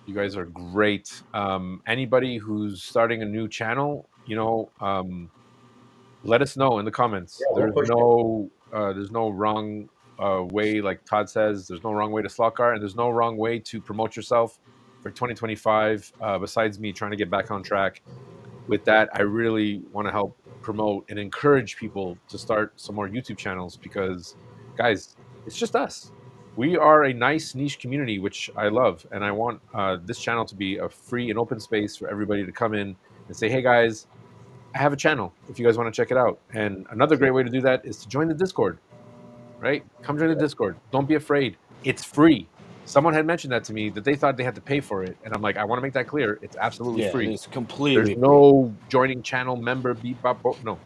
You guys are great. Anybody who's starting a new channel, let us know in the comments. Yeah, there's no wrong way, like Todd says. There's no wrong way to slot car, and there's no wrong way to promote yourself for 2025. Besides me trying to get back on track with that, I really want to help promote and encourage people to start some more YouTube channels because, guys, it's just us. We are a nice niche community, which I love, and I want this channel to be a free and open space for everybody to come in and say, hey, guys, I have a channel if you guys want to check it out. And another great way to do that is to join the Discord, right? Come join the Discord. Don't be afraid. It's free. Someone had mentioned that to me, that they thought they had to pay for it. And I'm like, I want to make that clear. It's absolutely free. It's completely There's no joining channel member, beep, bop, bop. No.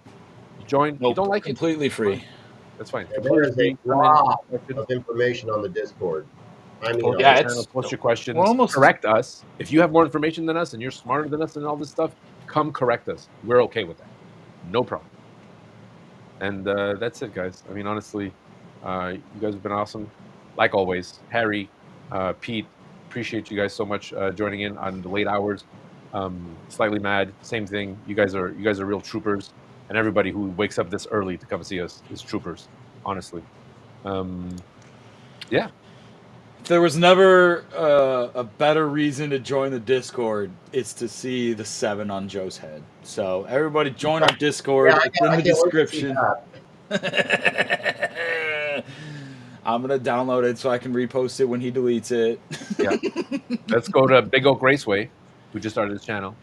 You join. Nope, you don't like completely it? free. That's fine. There's a lot of information on the Discord. I mean, Post Yeah, your honestly, channel, it's post your we're questions, almost correct us. If you have more information than us and you're smarter than us and all this stuff, come correct us. We're okay with that. No problem. And that's it, guys. I mean, honestly, you guys have been awesome. Like always, Harry, Pete, appreciate you guys so much joining in on the late hours. Slightly mad, same thing. You guys are real troopers, and everybody who wakes up this early to come see us is troopers. Honestly, um, yeah, if there was never a better reason to join the Discord, it's to see the 7 on Joe's head. So everybody join our yeah, Discord. It's in I the can't wait to see description. that. I'm gonna download it so I can repost it when he deletes it. yeah. Let's go to Big Oak Raceway, who just started his channel.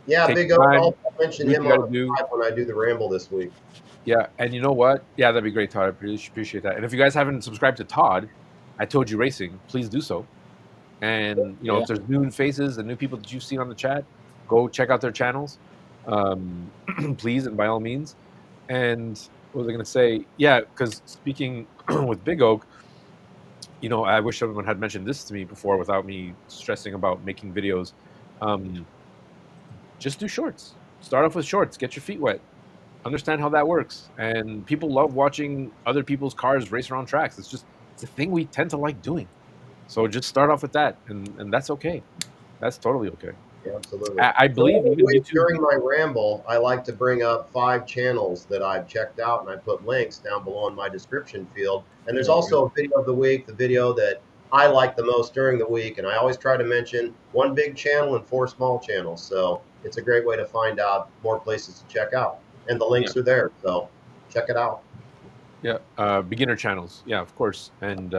Yeah, Take Big the O. time, I'll mention do what him you on got to the do. live when I do the ramble this week. Yeah, and you know what? Yeah, that'd be great, Todd. I really appreciate that. And if you guys haven't subscribed to Todd, I Toju Racing, please do so. And Yeah. if there's new faces and new people that you've seen on the chat, go check out their channels, please, and by all means. And what was I going to say? Yeah, because speaking with Big Oak, I wish someone had mentioned this to me before without me stressing about making videos. Um, just do shorts. Start off with shorts. Get your feet wet. Understand how that works. And people love watching other people's cars race around tracks. It's a thing we tend to like doing. So just start off with that, and that's okay. That's totally okay. Yeah, absolutely. I During believe the even week, YouTube. during my ramble, I like to bring up 5 channels that I've checked out, and I put links down below in my description field. And there's There you go. also a video of the week, the video that I like the most during the week. And I always try to mention 1 big channel and 4 small channels. So it's a great way to find out more places to check out. And the Yeah, links are there. So check it out. yeah. Beginner channels. Yeah, of course. And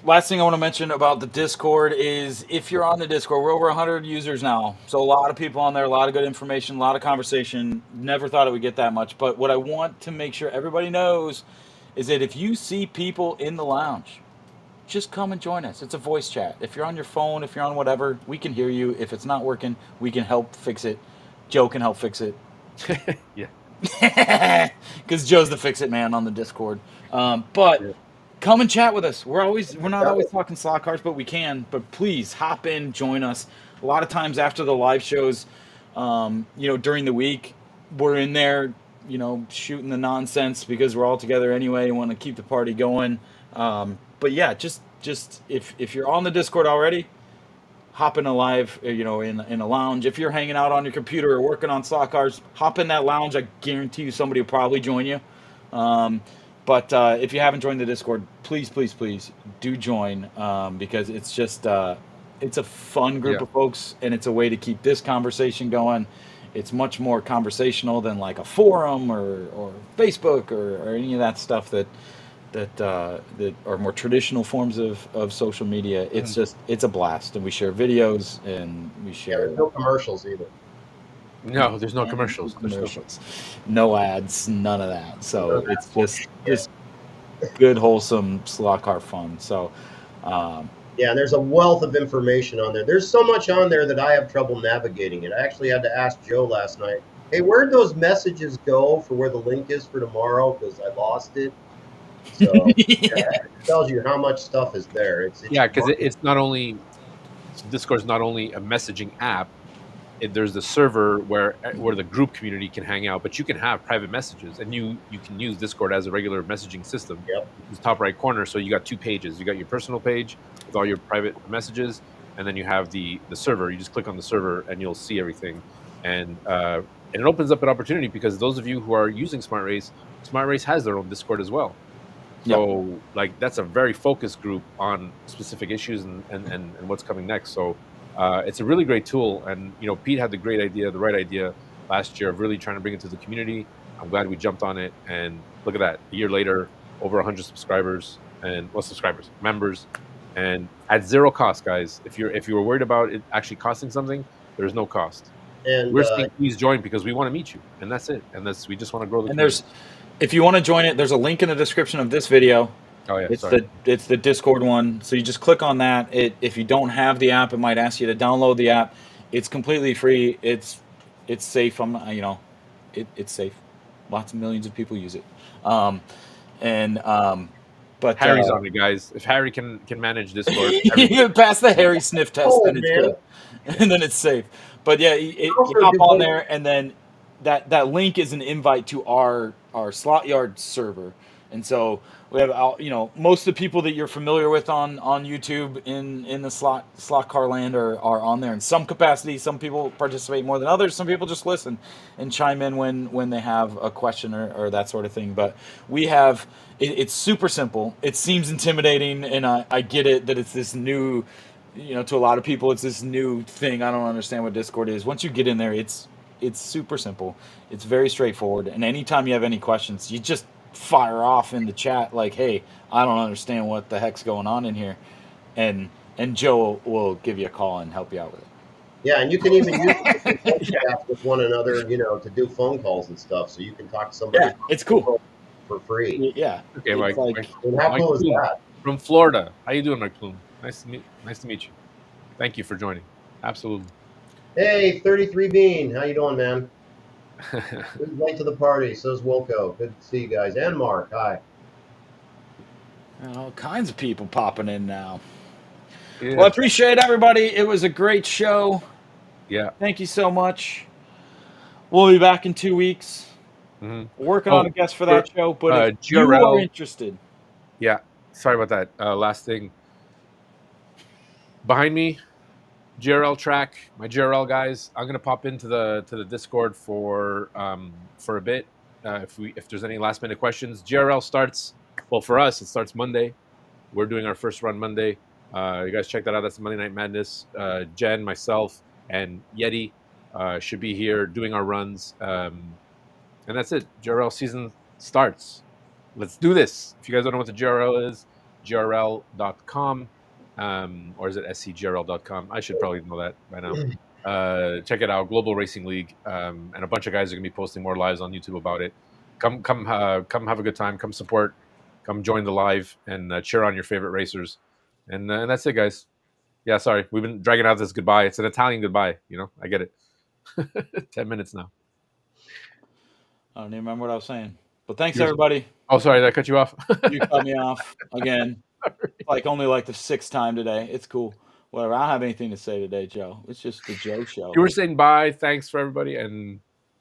Last thing I want to mention about the Discord is if you're on the Discord, we're over 100 users now. So a lot of people on there, a lot of good information, a lot of conversation. Never thought it would get that much. But what I want to make sure everybody knows is that if you see people in the lounge, just come and join us. It's a voice chat. If you're on your phone, if you're on whatever, we can hear you. If it's not working, we can help fix it. Joe can help fix it. yeah, Because Joe's the fix it man on the Discord. But yeah, come and chat with us. We're not always talking slot cars, but we can. But please hop in, join us. A lot of times after the live shows, during the week, we're in there, shooting the nonsense because we're all together anyway and want to keep the party going. But yeah, just if you're on the Discord already, hop in a live, in a lounge. If you're hanging out on your computer or working on slot cars, hop in that lounge. I guarantee you somebody will probably join you. But if you haven't joined the Discord, please, please, please do join because it's just it's a fun group yeah. of folks and it's a way to keep this conversation going. It's much more conversational than like a forum or Facebook or any of that stuff that are more traditional forms of social media. It's just it's a blast, and we share videos and we Yeah, share there's no commercials either. No, there's no and commercials. There's no. commercials, no ads, none of that. None So of it's that. just good, wholesome slot car fun. So um, Yeah, and there's a wealth of information on there. There's so much on there that I have trouble navigating it. I actually had to ask Joe last night, hey, where'd those messages go for where the link is for tomorrow? Because I lost it. So yeah, it tells you how much stuff is there. It's Yeah, because it's not only Discord's not only a messaging app. There's the server where the group community can hang out, but you can have private messages, and you can use Discord as a regular messaging system. yep. It's top right corner, so you got 2 pages. You got your personal page with all your private messages, and then you have the server. You just click on the server, and you'll see everything. And it opens up an opportunity because those of you who are using Smart Race has their own Discord as well. yep. So like that's a very focused group on specific issues and what's coming next. So it's a really great tool. And Pete had the right idea last year of really trying to bring it to the community. I'm glad we jumped on it. And look at that, a year later, over 100 subscribers members, and at zero cost, guys. If you were worried about it actually costing something, there's no cost. And We're saying please join because we want to meet you, and that's it. And we just want to grow the And community. if you want to join it, there's a link in the description of this video. Oh yeah, It's sorry. the Discord one. So you just click on that. If you don't have the app, it might ask you to download the app. It's completely free. It's safe. It's safe. Lots of millions of people use it. And But Harry's on it, guys. If Harry can manage Discord, you can pass the Harry sniff test, Oh, then it's man. good, and then it's safe. But yeah, you Also hop do on both. there, and then that link is an invite to our slot yard server, and so we have most of the people that you're familiar with on YouTube in the slot car land are on there in some capacity. Some people participate more than others. Some people just listen and chime in when they have a question or that sort of thing. But we have it's super simple. It seems intimidating, and I get it that it's this new, to a lot of people it's this new thing. I don't understand what Discord is. Once you get in there, it's super simple. It's very straightforward. And anytime you have any questions, you just fire off in the chat like, "Hey, I don't understand what the heck's going on in here," and Joe will give you a call and help you out with it. Yeah, and you can even use it to voice Yeah, chat with one another, to do phone calls and stuff. So you can talk to somebody yeah, it's cool. for free. Yeah, Okay, it's like And how Mike cool is Plume that? from Florida. How you doing, Mike Plume? Nice to meet you. Thank you for joining. Absolutely. Hey, 33 Bean, how you doing, man? Who's late to the party? So's Wilco. Good to see you guys. And Mark, hi. all kinds of people popping in now. Yeah. Well, I appreciate everybody. It was a great show. Yeah. Thank you so much. We'll be back in 2 weeks. Mm-hmm. Working on a guest for that show, but if you are GRL. interested, Yeah. Sorry about that. Last thing. Behind me, GRL track. My GRL guys. I'm gonna pop into the Discord for a bit. If there's any last minute questions, GRL starts. Well, for us, it starts Monday. We're doing our first run Monday. You guys check that out. That's Monday Night Madness. Jen, myself, and Yeti should be here doing our runs. And that's it. GRL season starts. Let's do this. If you guys don't know what the GRL is, grl.com. Or is it scgrl.com? I should probably know that by now. Check it out. Global Racing League. And a bunch of guys are going to be posting more lives on YouTube about it. Come have a good time. Come support. Come join the live and cheer on your favorite racers. And that's it, guys. Yeah, sorry. We've been dragging out this goodbye. It's an Italian goodbye. I get it. 10 minutes now. I don't even remember what I was saying. But thanks, everybody. Oh, sorry. Did I cut you off? You cut me off again. Only the sixth time today. It's cool. Whatever. I don't have anything to say today, Joe. It's just the Joe show. You were saying bye. Thanks for everybody. And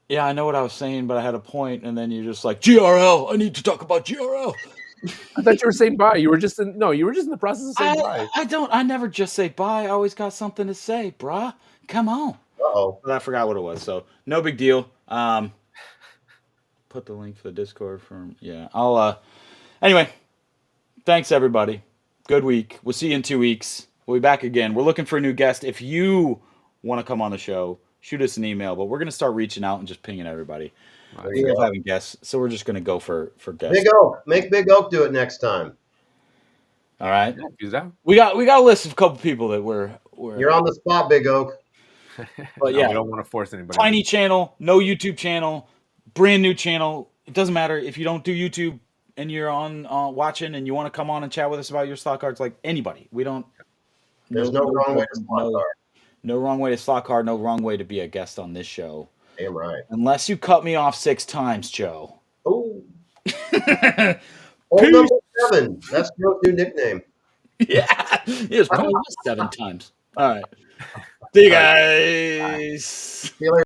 yeah, I know what I was saying, but I had a point, and then you're just like, GRL. I need to talk about GRL. I thought you were saying bye. You were just in the process of saying bye. I never just say bye. I always got something to say, brah. Come on. Uh-oh. But I forgot what it was, so no big deal. Put the link for the Discord from I'll anyway. Thanks everybody. Good week. We'll see you in 2 weeks. We'll be back again. We're looking for a new guest. If you want to come on the show, shoot us an email. But we're gonna start reaching out and just pinging everybody. We guys having guests, so we're just gonna go for guests. Big Oak, make Big Oak do it next time. All right. Yeah, we got a list of a couple people that we're You're on the spot, Big Oak. But no, we don't want to force anybody. Tiny channel, no YouTube channel, brand new channel. It doesn't matter if you don't do YouTube and you're on watching and you want to come on and chat with us about your slot cards. Like anybody, we don't. There's no wrong way to slot card. No wrong way to slot card. No wrong way to be a guest on this show. Damn right. Unless you cut me off 6 times, Joe. Oh. Old number 7. That's Joe's new nickname. Yeah, it was probably 7 times. All right. See you guys. See you later.